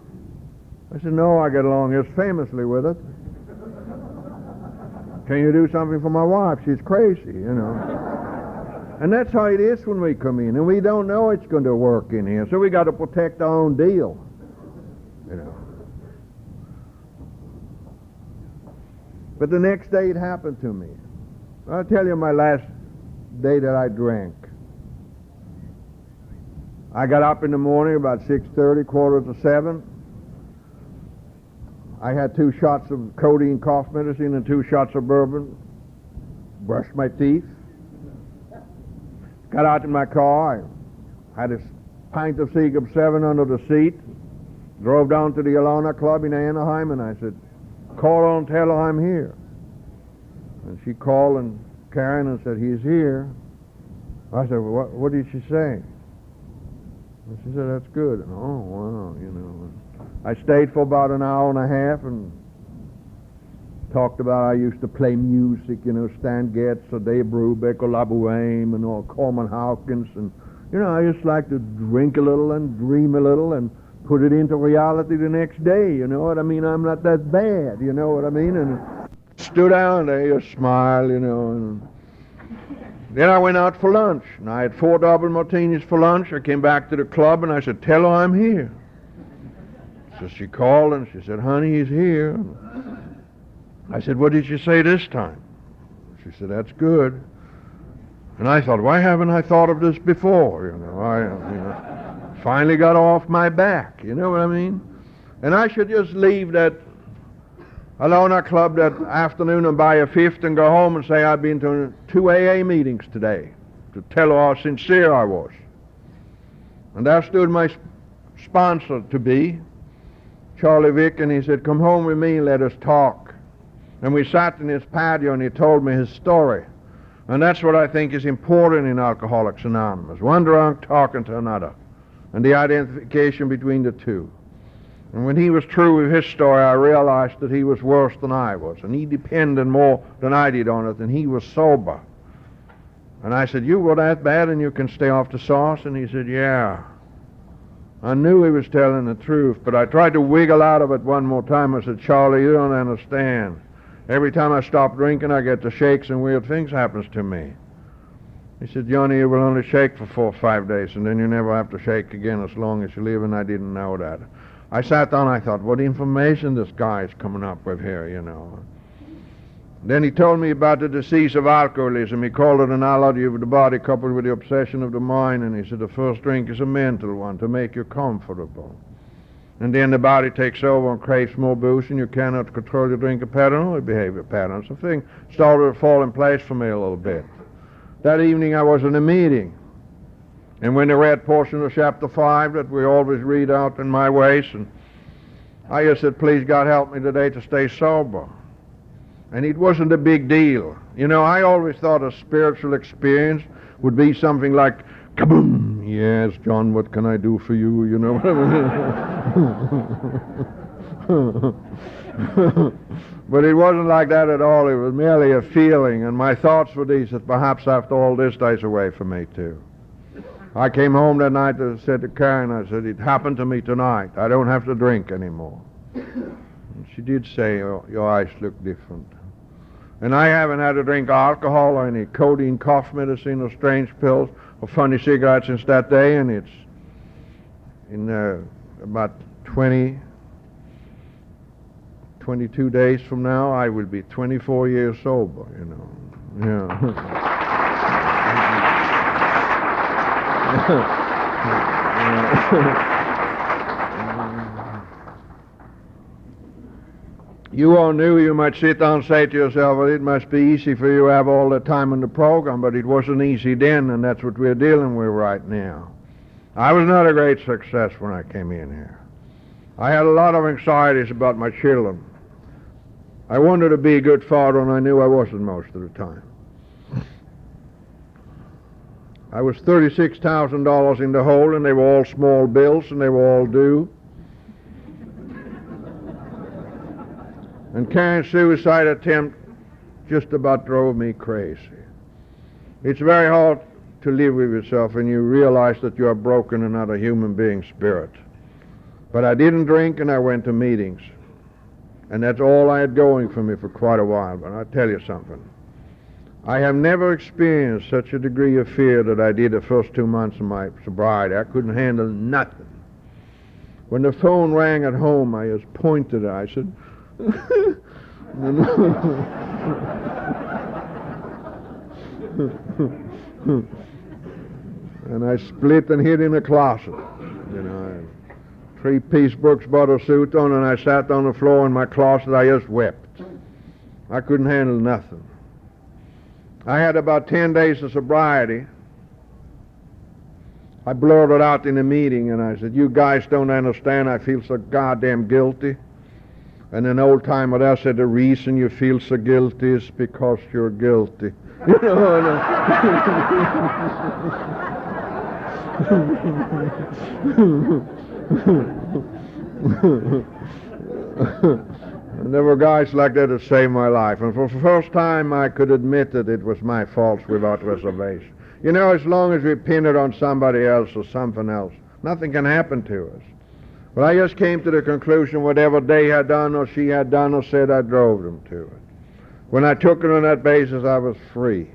I said, no, I get along just famously with it. Can you do something for my wife? She's crazy, you know. And that's how it is when we come in, and we don't know it's going to work in here, so we got to protect our own deal, you know. But the next day it happened to me. I'll tell you my last day that I drank. I got up in the morning about 6:30, 6:45. I had 2 shots of Cody and cough medicine and 2 shots of bourbon. Brushed my teeth. Got out in my car. I had a pint of Seagull 7 under the seat. Drove down to the Alana Club in Anaheim, and I said, call her and tell her I'm here. And she called and Karin and said, he's here. I said, well, what did she say? And she said, that's good. And, oh, wow, you know. I stayed for about an hour and a half and talked about I used to play music, you know, Stan Getz, or Dave Brubeck, or WWII, and all Coleman Hawkins, and, you know, I just like to drink a little and dream a little and put it into reality the next day, you know what I mean? I'm not that bad, you know what I mean? And stood down there, just smile, you know, and then I went out for lunch, and I had 4 double martinis for lunch. I came back to the club, and I said, tell her I'm here. So she called, and she said, honey, he's here. I said, what did you say this time? She said, that's good. And I thought, why haven't I thought of this before? You know, I finally got off my back, you know what I mean? And I should just leave that Alona Club that afternoon and buy a fifth and go home and say I've been to 2 AA meetings today to tell her how sincere I was. And there stood my sponsor-to-be, Charlie Vick, and he said, come home with me and let us talk. And we sat in his patio and he told me his story. And that's what I think is important in Alcoholics Anonymous. One drunk talking to another, and the identification between the two. And when he was through with his story, I realized that he was worse than I was, and he depended more than I did on it, and he was sober. And I said, you were that bad and you can stay off the sauce? And he said, yeah. I knew he was telling the truth, but I tried to wiggle out of it one more time. I said, Charlie, you don't understand. Every time I stop drinking, I get the shakes and weird things happens to me. He said, Johnny, you will only shake for 4 or 5 days, and then you never have to shake again as long as you live, and I didn't know that. I sat down, I thought, what information this guy is coming up with here, you know. Then he told me about the disease of alcoholism. He called it an allergy of the body coupled with the obsession of the mind, and he said the first drink is a mental one to make you comfortable. And then the body takes over and craves more booze, and you cannot control your drinking pattern or your behavior patterns. The thing started to fall in place for me a little bit. That evening I was in a meeting, and when they read portion of chapter 5 that we always read out in my ways, and I just said, please God help me today to stay sober. And it wasn't a big deal. You know, I always thought a spiritual experience would be something like, kaboom! Yes, John, what can I do for you? You know what I mean? But it wasn't like that at all. It was merely a feeling, and my thoughts were these, that perhaps after all this day's away from me too. I came home that night and said to Karin, I said, it happened to me tonight. I don't have to drink anymore. And she did say, your eyes look different. And I haven't had to drink alcohol or any codeine cough medicine or strange pills or funny cigarettes since that day, and it's in about 22 days from now, I will be 24 years sober, you know. Yeah. You all knew. You might sit down and say to yourself, well, it must be easy for you to have all the time on the program, but it wasn't easy then, and that's what we're dealing with right now. I was not a great success when I came in here. I had a lot of anxieties about my children. I wanted to be a good father, and I knew I wasn't most of the time. I was $36,000 in the hole, and they were all small bills, and they were all due. And Karin's suicide attempt just about drove me crazy. It's very hard to live with yourself when you realize that you are broken and not a human being spirit. But I didn't drink, and I went to meetings. And that's all I had going for me for quite a while. But I'll tell you something. I have never experienced such a degree of fear that I did the first 2 months of my sobriety. I couldn't handle nothing. When the phone rang at home, I just pointed it. I said, and I split and hid in a closet. You know, I had 3-piece Brooks butter suit on, and I sat on the floor in my closet. I just wept. I couldn't handle nothing. I had about 10 days of sobriety. I blurted out in a meeting, and I said, you guys don't understand. I feel so goddamn guilty. And an old timer there said, the reason you feel so guilty is because you're guilty. You know, and there were guys like that that saved my life. And for the first time I could admit that it was my fault without reservation. You know, as long as we pin it on somebody else or something else, nothing can happen to us. But I just came to the conclusion whatever they had done or she had done or said, I drove them to it. When I took it on that basis, I was free.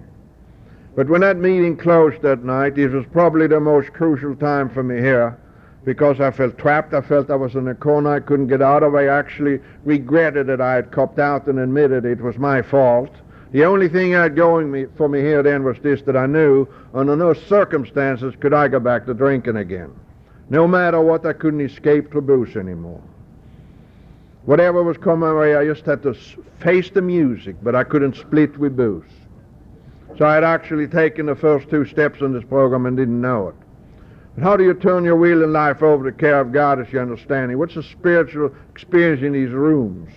But when that meeting closed that night, it was probably the most crucial time for me here, because I felt trapped. I felt I was in a corner I couldn't get out of. I actually regretted that I had copped out and admitted it was my fault. The only thing I had going for me here then was this, that I knew under no circumstances could I go back to drinking again. No matter what, I couldn't escape to booze anymore. Whatever was coming my way, I just had to face the music, but I couldn't split with booze. So I had actually taken the first 2 steps in this program and didn't know it. But how do you turn your will in life over to the care of God as you understand it? What's the spiritual experience in these rooms?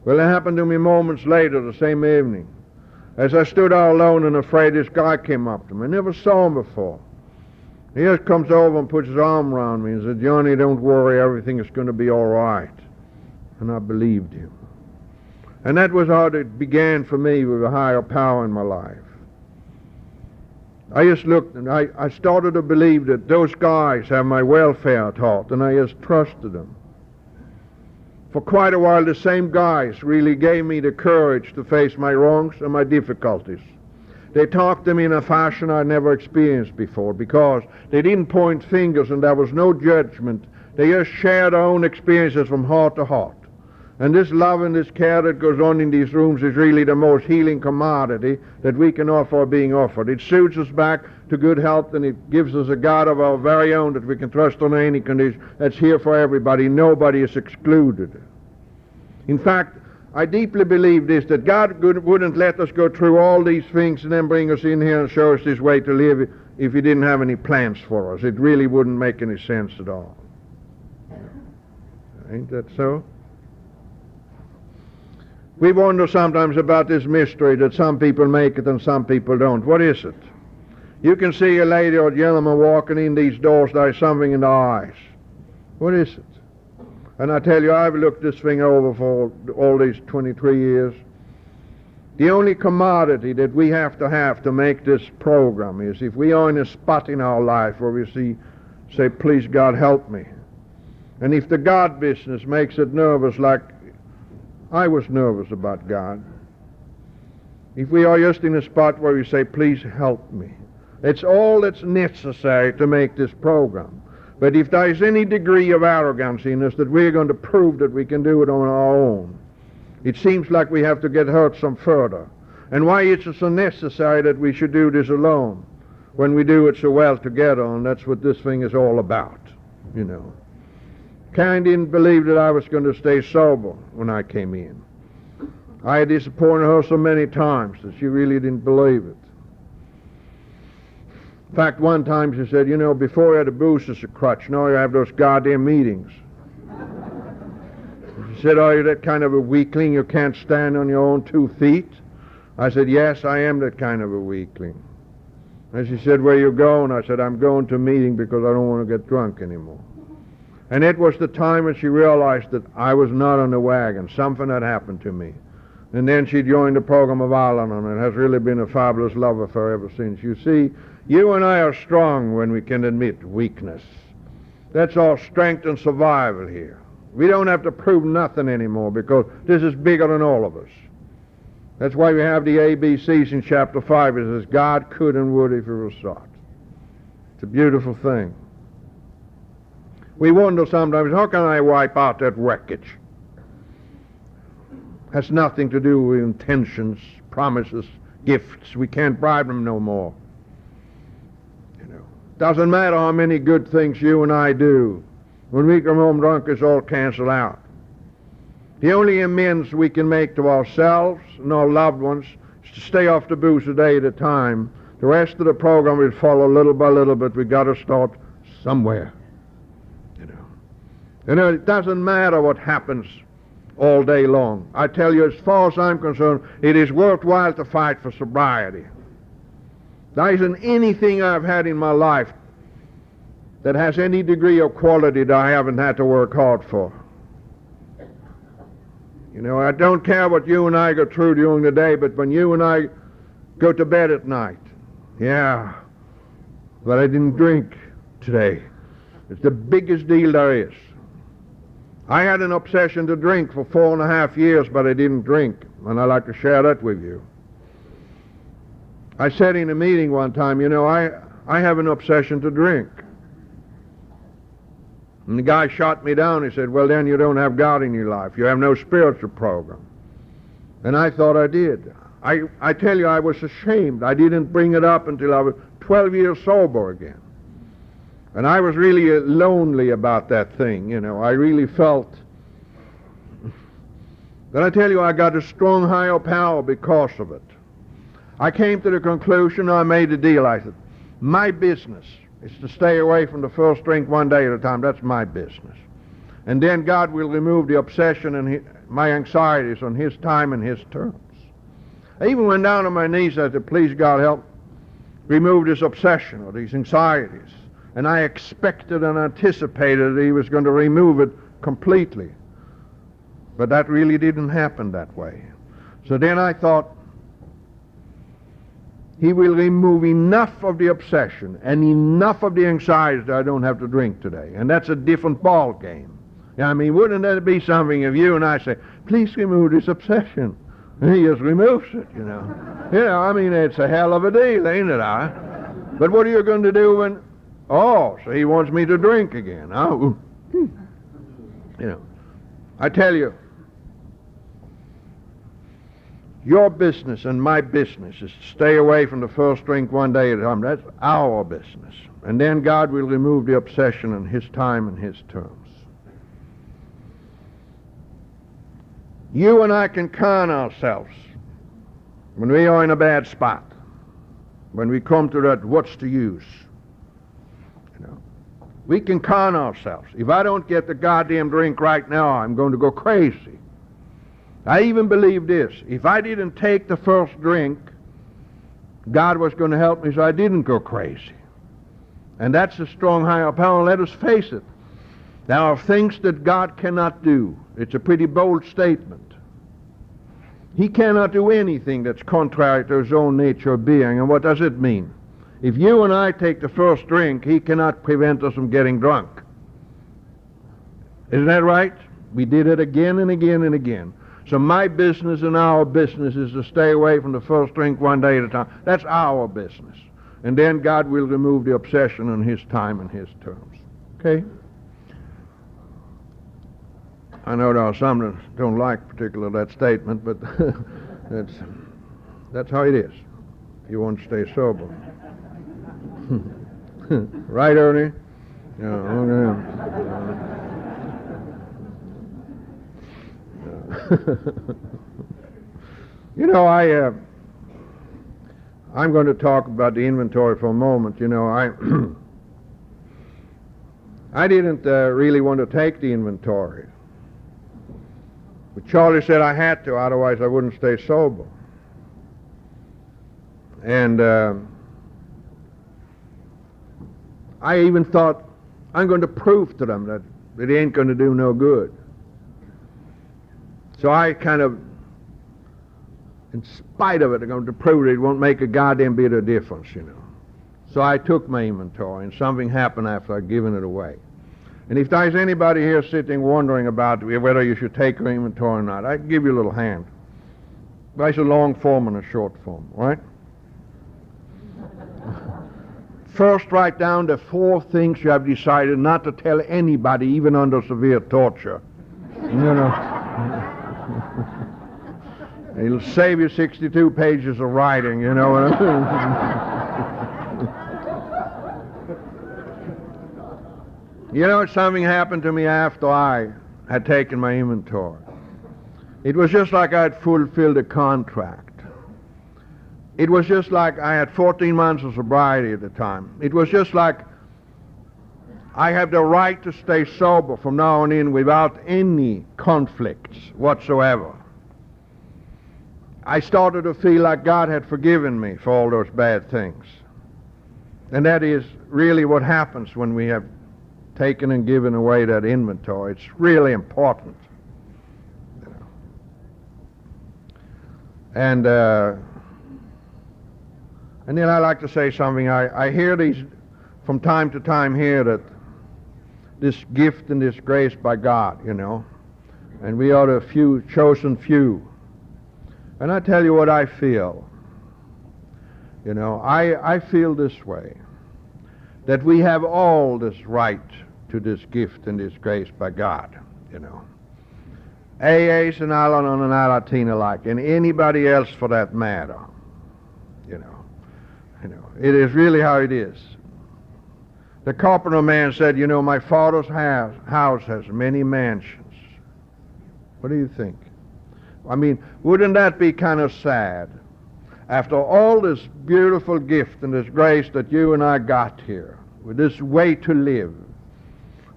Well, it happened to me moments later, the same evening. As I stood all alone and afraid, this guy came up to me. I never saw him before. He just comes over and puts his arm around me and said, Johnny, don't worry, everything is going to be all right. And I believed him. And that was how it began for me, with a higher power in my life. I just looked and I started to believe that those guys have my welfare at heart, and I just trusted them. For quite a while, the same guys really gave me the courage to face my wrongs and my difficulties. They talked to me in a fashion I'd never experienced before, because they didn't point fingers and there was no judgment. They just shared their own experiences from heart to heart. And this love and this care that goes on in these rooms is really the most healing commodity that we can offer being offered. It suits us back to good health, and it gives us a God of our very own that we can trust on any condition. That's here for everybody. Nobody is excluded. In fact, I deeply believe this, that God wouldn't let us go through all these things and then bring us in here and show us this way to live if He didn't have any plans for us. It really wouldn't make any sense at all. Ain't that so? We wonder sometimes about this mystery that some people make it and some people don't. What is it? You can see a lady or gentleman walking in these doors, there's something in their eyes. What is it? And I tell you, I've looked this thing over for all these 23 years. The only commodity that we have to make this program is if we are in a spot in our life where we say, please God, help me. And if the God business makes it nervous, like I was nervous about God, if we are just in a spot where we say, please help me, it's all that's necessary to make this program. But if there is any degree of arrogance in us that we're going to prove that we can do it on our own, it seems like we have to get hurt some further. And why it's so necessary that we should do this alone when we do it so well together, and that's what this thing is all about, you know. Karin didn't believe that I was going to stay sober when I came in. I had disappointed her so many times that she really didn't believe it. In fact, one time she said, you know, before you had a booze as a crutch, now you have those goddamn meetings. She said, are you that kind of a weakling, you can't stand on your own 2 feet? I said, yes, I am that kind of a weakling. And she said, where you going? I said, I'm going to a meeting because I don't want to get drunk anymore. And it was the time when she realized that I was not on the wagon. Something had happened to me. And then she joined the program of Al-Anon, and it has really been a fabulous love affair ever since. You see, you and I are strong when we can admit weakness. That's our strength and survival here. We don't have to prove nothing anymore because this is bigger than all of us. That's why we have the ABCs in chapter 5. It says, God could and would if He was sought. It's a beautiful thing. We wonder sometimes, how can I wipe out that wreckage? Has nothing to do with intentions, promises, gifts. We can't bribe them no more. You know, doesn't matter how many good things you and I do. When we come home drunk, it's all canceled out. The only amends we can make to ourselves and our loved ones is to stay off the booze a day at a time. The rest of the program will follow little by little, but we got to start somewhere. You know, it doesn't matter what happens all day long. I tell you, as far as I'm concerned, it is worthwhile to fight for sobriety. There isn't anything I've had in my life that has any degree of quality that I haven't had to work hard for. You know, I don't care what you and I go through during the day, but when you and I go to bed at night, yeah, but I didn't drink today. It's the biggest deal there is. I had an obsession to drink for 4.5 years, but I didn't drink, and I'd like to share that with you. I said in a meeting one time, you know, I have an obsession to drink. And the guy shot me down. He said, well, then you don't have God in your life. You have no spiritual program. And I thought I did. I tell you, I was ashamed. I didn't bring it up until I was 12 years sober again. And I was really lonely about that thing, you know. I really felt. But I tell you, I got a strong higher power because of it. I came to the conclusion, I made a deal. I said, my business is to stay away from the first drink one day at a time. That's my business. And then God will remove the obsession and my anxieties on His time and His terms. I even went down on my knees and I said, please God, help remove this obsession or these anxieties. And I expected and anticipated that He was going to remove it completely. But that really didn't happen that way. So then I thought, He will remove enough of the obsession and enough of the anxiety that I don't have to drink today. And that's a different ball game. I mean, wouldn't that be something if you and I say, please remove this obsession? And He just removes it, you know. You know, I mean, it's a hell of a deal, ain't it, huh? But what are you going to do when, oh, so He wants me to drink again, huh? You know, I tell you, your business and my business is to stay away from the first drink one day at a time. That's our business. And then God will remove the obsession in His time and His terms. You and I can con ourselves when we are in a bad spot. When we come to that, what's the use? You know, we can con ourselves. If I don't get the goddamn drink right now, I'm going to go crazy. I even believe this. If I didn't take the first drink, God was going to help me so I didn't go crazy. And that's a strong higher power. Let us face it. There are things that God cannot do. It's a pretty bold statement. He cannot do anything that's contrary to His own nature of being. And what does it mean? If you and I take the first drink, He cannot prevent us from getting drunk. Isn't that right? We did it again and again and again. So my business and our business is to stay away from the first drink one day at a time. That's our business. And then God will remove the obsession in His time and His terms. Okay? I know there are some that don't like particularly that statement, but that's how it is. You want to stay sober. Right, Ernie? Yeah, okay. You know, I'm going to talk about the inventory for a moment. You know, I didn't really want to take the inventory. But Charlie said I had to, otherwise I wouldn't stay sober. And I even thought, I'm going to prove to them that it ain't going to do no good. So I kind of, in spite of it, I'm going to prove that it won't make a goddamn bit of difference, you know. So I took my inventory, and something happened after I'd given it away. And if there's anybody here sitting wondering about whether you should take your inventory or not, I can give you a little hand. There's a long form and a short form, right? First, write down the 4 things you have decided not to tell anybody, even under severe torture. You know. It'll save you 62 pages of writing, you know. You know, something happened to me after I had taken my inventory. It was just like I had fulfilled a contract. It was just like I had 14 months of sobriety at the time. It was just like I have the right to stay sober from now on in without any conflicts whatsoever. I started to feel like God had forgiven me for all those bad things. And that is really what happens when we have taken and given away that inventory. It's really important. And then I like to say something. I hear these from time to time here, that this gift and this grace by God, and we are the few, chosen few. And I tell you what I feel. I feel this way, that we have all this right to this gift and this grace by God, AAs and Alison and Natalie alike, and anybody else for that matter. It is really how it is. The carpenter man said, my father's house has many mansions. What do you think? I mean, wouldn't that be kind of sad? After all this beautiful gift and this grace that you and I got here, with this way to live,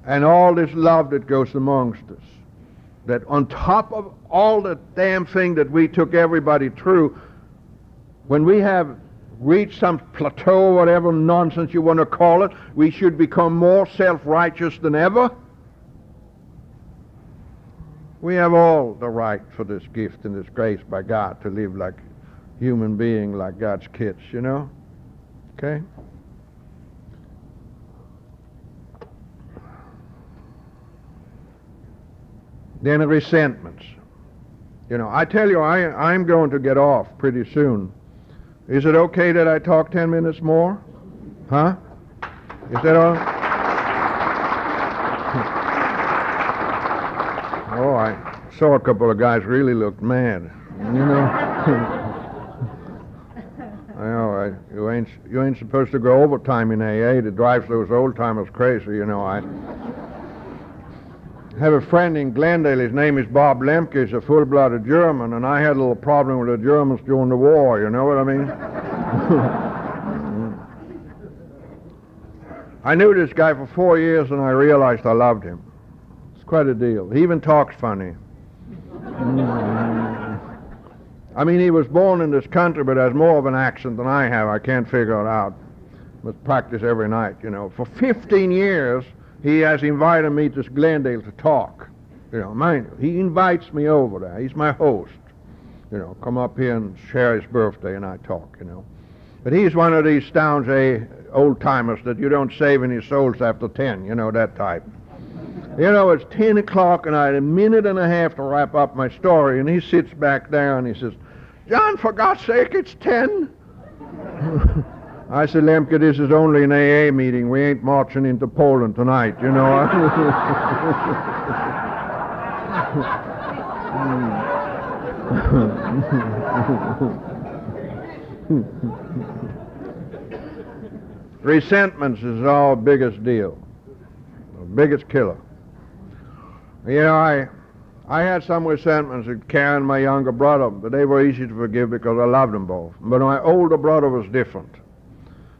and all this love that goes amongst us, that on top of all the damn thing that we took everybody through, when we have reached some plateau, whatever nonsense you want to call it, we should become more self-righteous than ever. We have all the right for this gift and this grace by God to live like human beings, like God's kids, Okay? Then resentments. I tell you, I'm going to get off pretty soon. Is it okay that I talk 10 minutes more? Huh? Is that all? Oh, I saw a couple of guys really looked mad. I know, you ain't supposed to go overtime in AA. It drives those old timers crazy, I have a friend in Glendale. His name is Bob Lemke. He's a full-blooded German, and I had a little problem with the Germans during the war, you know what I mean? I knew this guy for 4 years, and I realized I loved him. It's quite a deal. He even talks funny. I mean, he was born in this country, but has more of an accent than I have. I can't figure it out. Must practice every night, For 15 years, he has invited me to Glendale to talk. Mind you, he invites me over there. He's my host. Come up here and share his birthday, and I talk, But he's one of these staunch old-timers that you don't save any souls after 10, that type. It's 10 o'clock, and I had a minute and a half to wrap up my story, and he sits back there, and he says, "John, for God's sake, it's 10." I said, "Lemke, this is only an AA meeting. We ain't marching into Poland tonight, Resentments is our biggest deal, the biggest killer. I had some resentments at Karin, my younger brother, but they were easy to forgive because I loved them both. But my older brother was different.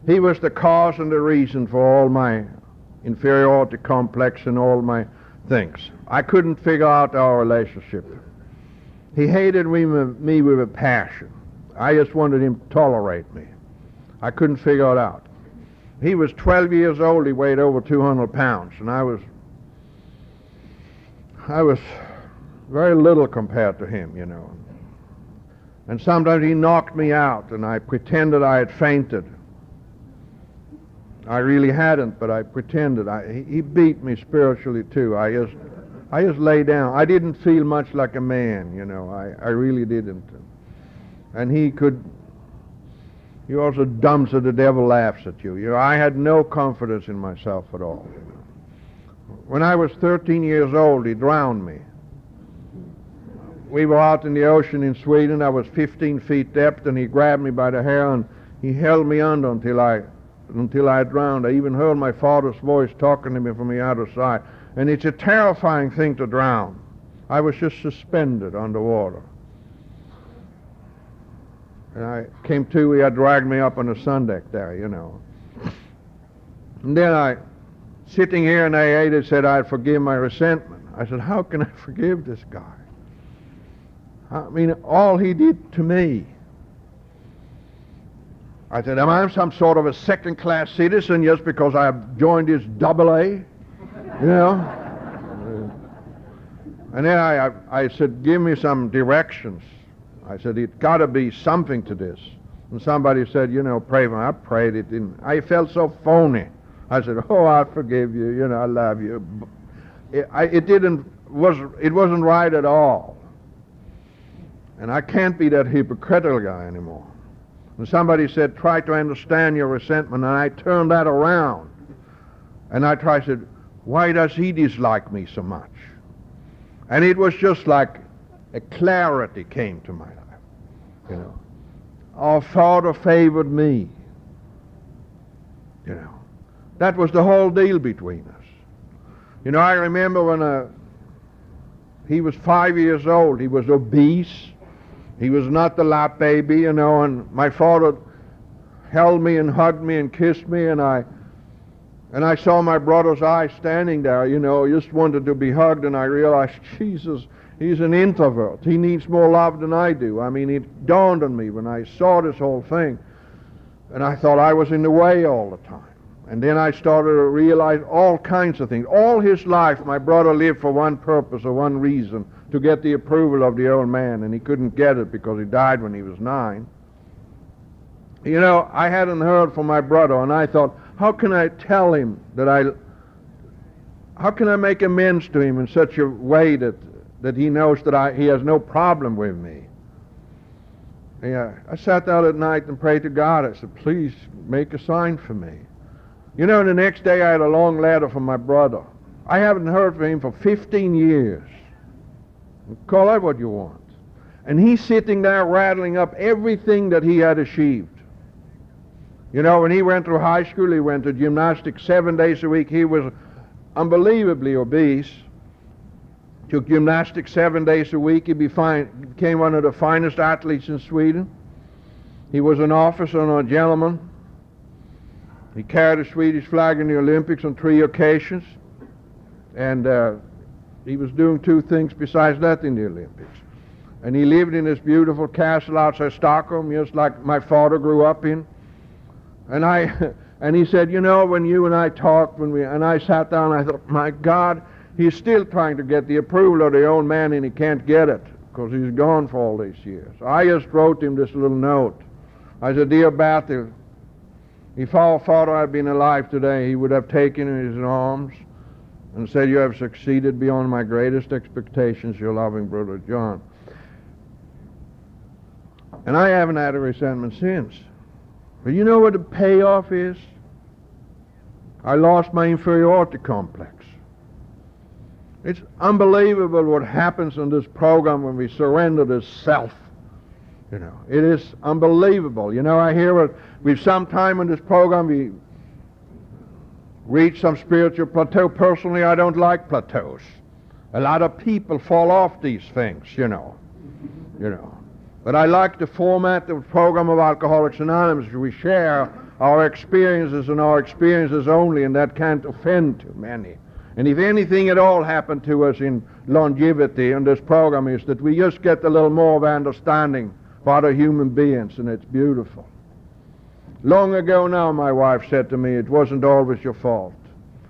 He was the cause and the reason for all my inferiority complex and all my things. I couldn't figure out our relationship. He hated me with a passion. I just wanted him to tolerate me. I couldn't figure it out. He was 12 years old. He weighed over 200 pounds, and I was very little compared to him, And sometimes he knocked me out, and I pretended I had fainted. I really hadn't, but I pretended. He beat me spiritually too. I just lay down. I didn't feel much like a man, I really didn't. And he also dumb so the devil laughs at you. I had no confidence in myself at all. When I was 13 years old, he drowned me. We were out in the ocean in Sweden. I was 15 feet depth, and he grabbed me by the hair, and he held me under until I drowned. I even heard my father's voice talking to me from the other side. And it's a terrifying thing to drown. I was just suspended underwater. And I came to, he had dragged me up on the sun deck there, And then sitting here in AA, they said I'd forgive my resentment. I said, how can I forgive this guy? I mean, all he did to me. I said, am I some sort of a second-class citizen just because I have joined his AA? You know? And then I said, give me some directions. I said, it's got to be something to this. And somebody said, you know, pray for me. I prayed. It didn't. I felt so phony. I said, oh, I forgive you. You know, I love you. It wasn't right at all. And I can't be that hypocritical guy anymore. And somebody said, try to understand your resentment. And I turned that around. And I said, why does he dislike me so much? And it was just like a clarity came to my life. You know, our Father favored me. You know, that was the whole deal between us. You know, I remember when he was 5 years old. He was obese. He was not the lap baby, you know, and my father held me and hugged me and kissed me, and I saw my brother's eyes standing there, you know, just wanted to be hugged, and I realized, Jesus, he's an introvert. He needs more love than I do. I mean, it dawned on me when I saw this whole thing, and I thought I was in the way all the time. And then I started to realize all kinds of things. All his life, my brother lived for one purpose or one reason, to get the approval of the old man, and he couldn't get it because he died when he was 9. You know, I hadn't heard from my brother, and I thought, how can I tell him how can I make amends to him in such a way that he knows that he has no problem with me? Yeah, I sat down at night and prayed to God. I said, please make a sign for me. You know, the next day I had a long letter from my brother. I haven't heard from him for 15 years. Call that what you want. And he's sitting there rattling up everything that he had achieved. You know, when he went through high school, he went to gymnastics 7 days a week. He was unbelievably obese. Took gymnastics 7 days a week. He became one of the finest athletes in Sweden. He was an officer and a gentleman. He carried the Swedish flag in the Olympics on 3 occasions. And he was doing 2 things besides that in the Olympics. And he lived in this beautiful castle outside Stockholm, just like my father grew up in. And he said, you know, when you and I talked, and I sat down, I thought, my God, he's still trying to get the approval of the old man, and he can't get it because he's gone for all these years. So I just wrote him this little note. I said, dear Bertil, if our father had been alive today, he would have taken you in his arms and said, you have succeeded beyond my greatest expectations, your loving brother John. And I haven't had a resentment since. But you know what the payoff is? I lost my inferiority complex. It's unbelievable what happens in this program when we surrender this self. You know, it is unbelievable. You know, I hear it. We've sometime in this program we reach some spiritual plateau. Personally, I don't like plateaus. A lot of people fall off these things, you know. But I like the format of the program of Alcoholics Anonymous. We share our experiences and our experiences only, and that can't offend too many. And if anything at all happened to us in longevity in this program is that we just get a little more of understanding for other human beings, and it's beautiful. Long ago now, my wife said to me, it wasn't always your fault.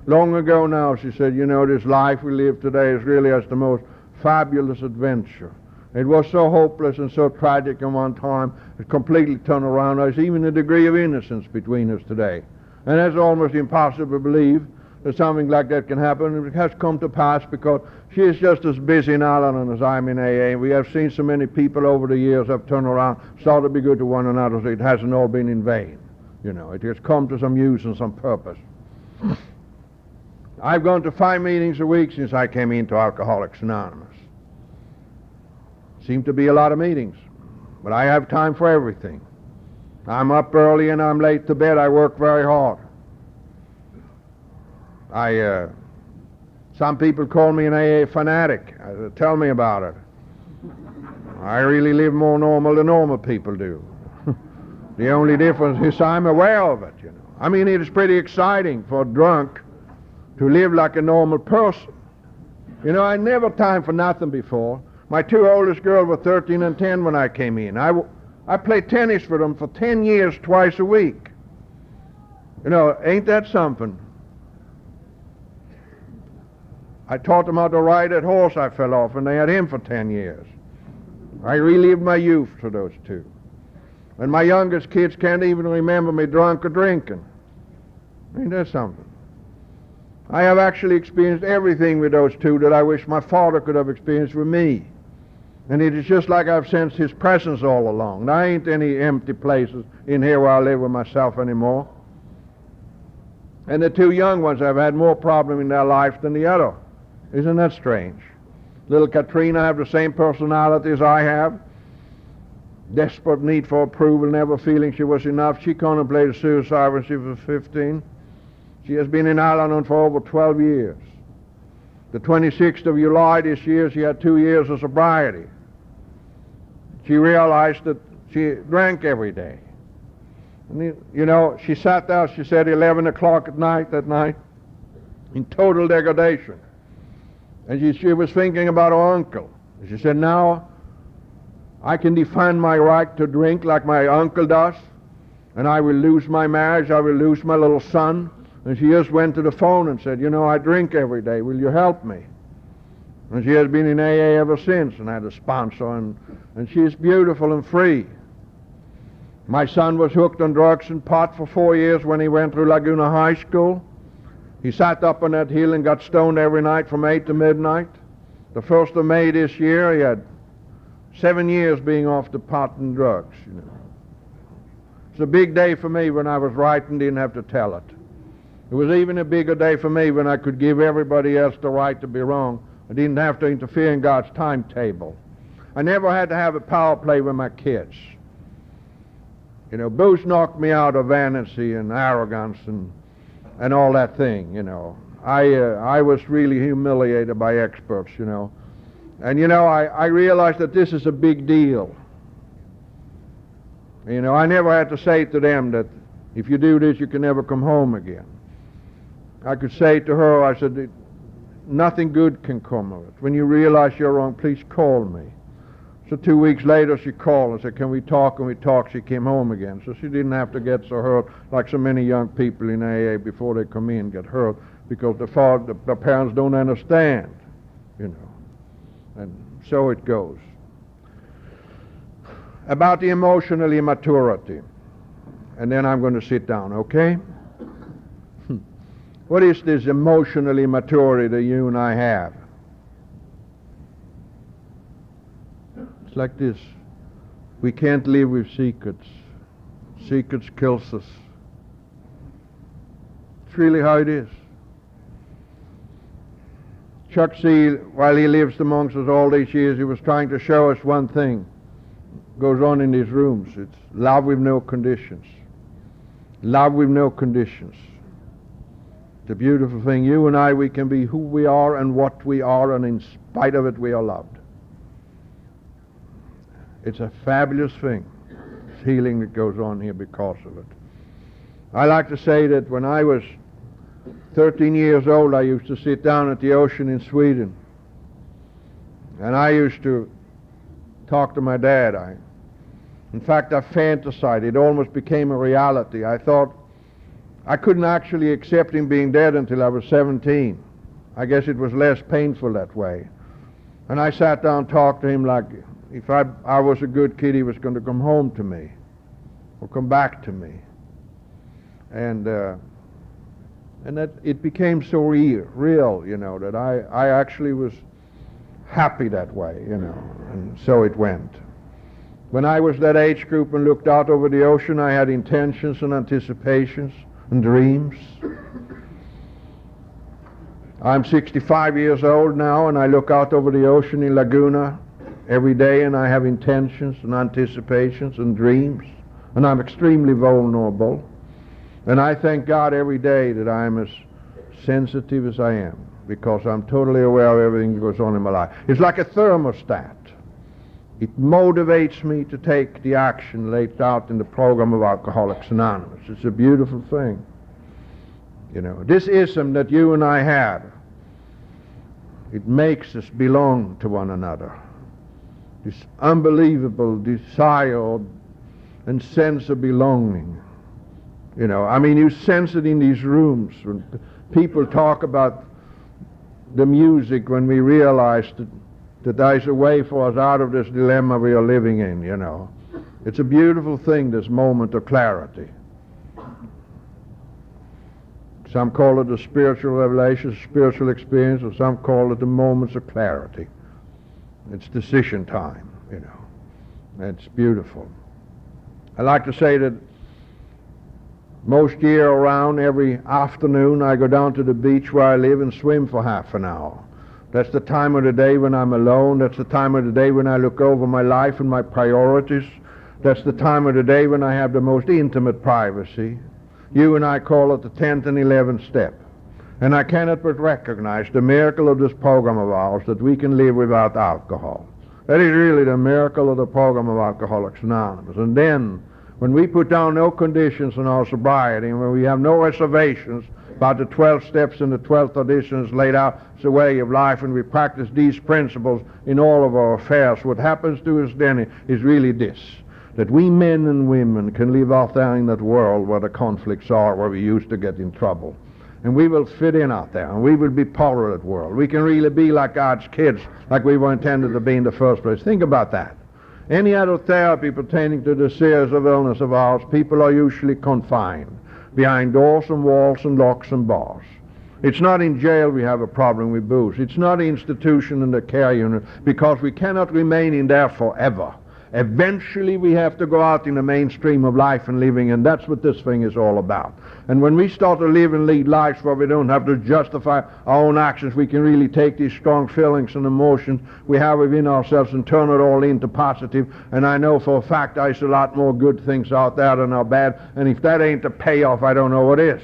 Long ago now, she said, you know, this life we live today is really as the most fabulous adventure. It was so hopeless and so tragic at one time, it completely turned around. There's even a degree of innocence between us today. And it's almost impossible to believe that something like that can happen. It has come to pass because she is just as busy in Al-Anon as I'm in AA. We have seen so many people over the years have turned around, started to be good to one another, so it hasn't all been in vain. You know, it has come to some use and some purpose. I've gone to 5 meetings a week since I came into Alcoholics Anonymous. Seem to be a lot of meetings, but I have time for everything. I'm up early and I'm late to bed. I work very hard. Some people call me an AA fanatic. Tell me about it. I really live more normal than normal people do. The only difference is I'm aware of it, you know. I mean, it is pretty exciting for a drunk to live like a normal person. You know, I never time for nothing before. My two oldest girls were 13 and 10 when I came in. I played tennis with them for 10 years, twice a week. You know, ain't that something? I taught them how to ride that horse I fell off, and they had him for 10 years. I relived my youth for those two. And my youngest kids can't even remember me drunk or drinking. Ain't that something? I have actually experienced everything with those two that I wish my father could have experienced with me. And it is just like I've sensed his presence all along. There ain't any empty places in here where I live with myself anymore. And the two young ones have had more problem in their life than the other. Isn't that strange? Little Katrina have the same personality as I have. Desperate need for approval, never feeling she was enough. She contemplated suicide when she was 15. She has been in Al-Anon for over 12 years. The 26th of July this year, she had 2 years of sobriety. She realized that she drank every day. And you know, she sat there, she said, 11 o'clock at night that night, in total degradation. And she was thinking about her uncle. She said, now I can defend my right to drink like my uncle does, and I will lose my marriage, I will lose my little son. And she just went to the phone and said, you know, I drink every day, will you help me? And she has been in AA ever since and had a sponsor, and she is beautiful and free. My son was hooked on drugs and pot for 4 years when he went through Laguna High School. He sat up on that hill and got stoned every night from 8 to midnight. The 1st of May this year, he had 7 years being off the pot and drugs, you know. It's a big day for me when I was right and didn't have to tell it. It was even a bigger day for me when I could give everybody else the right to be wrong. I didn't have to interfere in God's timetable. I never had to have a power play with my kids. You know, booze knocked me out of vanity and arrogance and all that thing, you know. I was really humiliated by experts, you know. And, you know, I realized that this is a big deal. You know, I never had to say to them that if you do this, you can never come home again. I could say to her, I said, nothing good can come of it. When you realize you're wrong, please call me. So 2 weeks later, she called and said, can we talk? And we talked. She came home again. So she didn't have to get so hurt like so many young people in AA before they come in get hurt because the parents don't understand, you know. And so it goes. About the emotional immaturity. And then I'm going to sit down, okay? What is this emotional immaturity that you and I have? It's like this. We can't live with secrets. Secrets kills us. It's really how it is. Chuck C., while he lives amongst us all these years, he was trying to show us one thing. Goes on in these rooms. It's love with no conditions. Love with no conditions. It's a beautiful thing. You and I, we can be who we are and what we are, and in spite of it, we are loved. It's a fabulous thing. It's healing that goes on here because of it. I like to say that when I was 13 years old, I used to sit down at the ocean in Sweden. And I used to talk to my dad. In fact, I fantasized. It almost became a reality. I thought I couldn't actually accept him being dead until I was 17. I guess it was less painful that way. And I sat down and talked to him like if I was a good kid, he was going to come home to me or come back to me. And that it became so real, you know, that I actually was happy that way, you know, and so it went. When I was that age group and looked out over the ocean, I had intentions and anticipations and dreams. I'm 65 years old now, and I look out over the ocean in Laguna every day, and I have intentions and anticipations and dreams, and I'm extremely vulnerable. And I thank God every day that I'm as sensitive as I am, because I'm totally aware of everything that goes on in my life. It's like a thermostat. It motivates me to take the action laid out in the program of Alcoholics Anonymous. It's a beautiful thing. You know, this ism that you and I have, it makes us belong to one another. This unbelievable desire and sense of belonging. You know, I mean, you sense it in these rooms when people talk about the music, when we realize that there's a way for us out of this dilemma we are living in, you know. It's a beautiful thing, this moment of clarity. Some call it a spiritual revelation, spiritual experience, or some call it the moments of clarity. It's decision time, you know. It's beautiful. I like to say that most year around, every afternoon, I go down to the beach where I live and swim for half an hour. That's the time of the day when I'm alone. That's the time of the day when I look over my life and my priorities. That's the time of the day when I have the most intimate privacy. You and I call it the 10th and 11th step. And I cannot but recognize the miracle of this program of ours, that we can live without alcohol. That is really the miracle of the program of Alcoholics Anonymous. And then, when we put down no conditions on our sobriety, and when we have no reservations about the 12 steps and the 12th editions laid out as a way of life, and we practice these principles in all of our affairs, what happens to us then is really this, that we men and women can live out there in that world where the conflicts are, where we used to get in trouble. And we will fit in out there, and we will be part of that world. We can really be like God's kids, like we were intended to be in the first place. Think about that. Any other therapy pertaining to the series of illness of ours, people are usually confined behind doors and walls and locks and bars. It's not in jail we have a problem with booze. It's not an institution in the care unit, because we cannot remain in there forever. Eventually we have to go out in the mainstream of life and living, and that's what this thing is all about. And when we start to live and lead lives where we don't have to justify our own actions, we can really take these strong feelings and emotions we have within ourselves and turn it all into positive. And I know for a fact there's a lot more good things out there than are bad, and if that ain't the payoff, I don't know what is.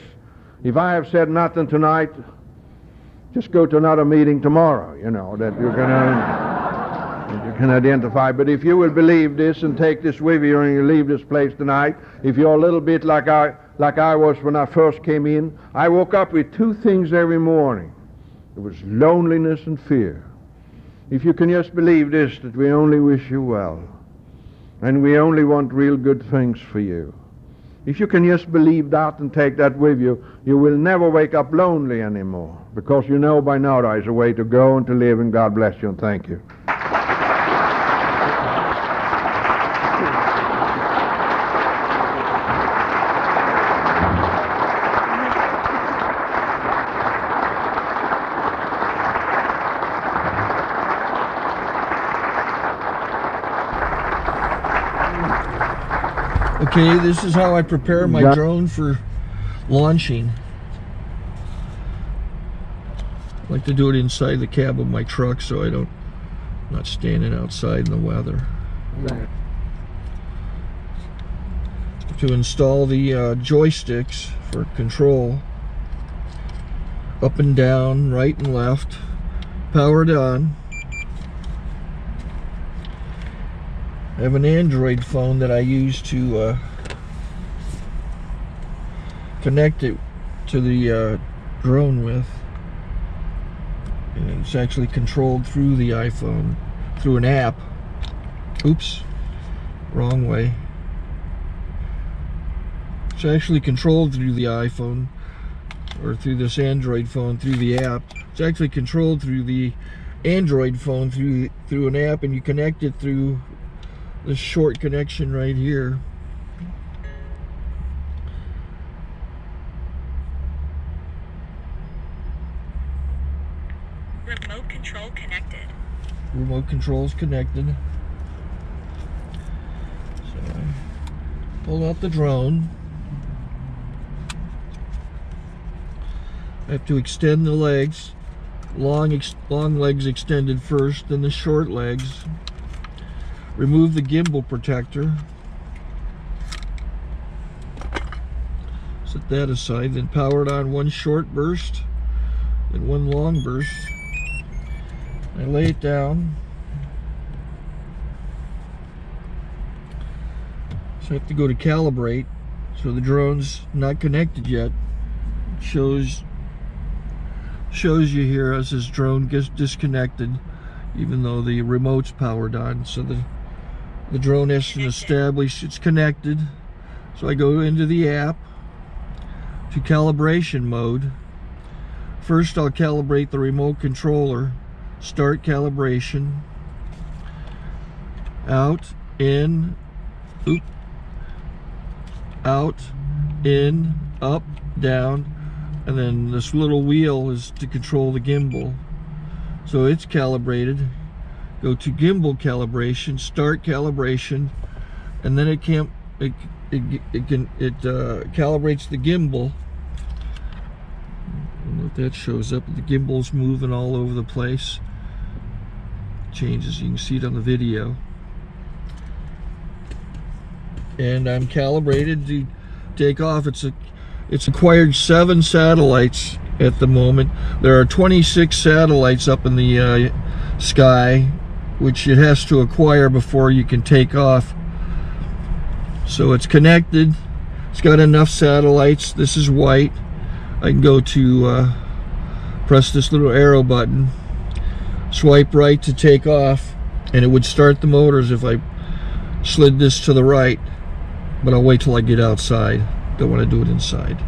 If I have said nothing tonight, just go to another meeting tomorrow, you know, that you're gonna you can identify. But if you will believe this and take this with you and you leave this place tonight, if you're a little bit like I was when I first came in, I woke up with two things every morning. It was loneliness and fear. If you can just believe this, that we only wish you well, and we only want real good things for you. If you can just believe that and take that with you, you will never wake up lonely anymore, because you know by now there is a way to go and to live, and God bless you and thank you. Okay, this is how I prepare my drone for launching. I like to do it inside the cab of my truck so I'm not standing outside in the weather. Right. To install the joysticks for control, up and down, right and left, powered on. I have an Android phone that I use to connect it to the drone with. And it's actually controlled through the iPhone, through an app. Oops, wrong way. It's actually controlled through the iPhone, or through this Android phone, through the app. It's actually controlled through the Android phone, through an app, and you connect it through this short connection right here. Remote control connected. Remote control's connected. So I pull out the drone. I have to extend the legs. Long legs extended first, then the short legs. Remove the gimbal protector. Set that aside, then power it on one short burst, then one long burst. I lay it down. So I have to go to calibrate. So the drone's not connected yet. shows you here as this drone gets disconnected, even though the remote's powered on. So the drone has to establish it's connected. So I go into the app to calibration mode. First I'll calibrate the remote controller. Start calibration. Out, in, oop, out, in, up, down, and then this little wheel is to control the gimbal. So it's calibrated. Go to gimbal calibration, start calibration, and then it calibrates the gimbal. I don't know if that shows up. The gimbal's moving all over the place. Changes, you can see it on the video. And I'm calibrated to take off. It's acquired 7 satellites at the moment. There are 26 satellites up in the sky, which it has to acquire before you can take off. So it's connected. It's got enough satellites. This is white. I can go to press this little arrow button, swipe right to take off, and it would start the motors if I slid this to the right. But I'll wait till I get outside. Don't want to do it inside.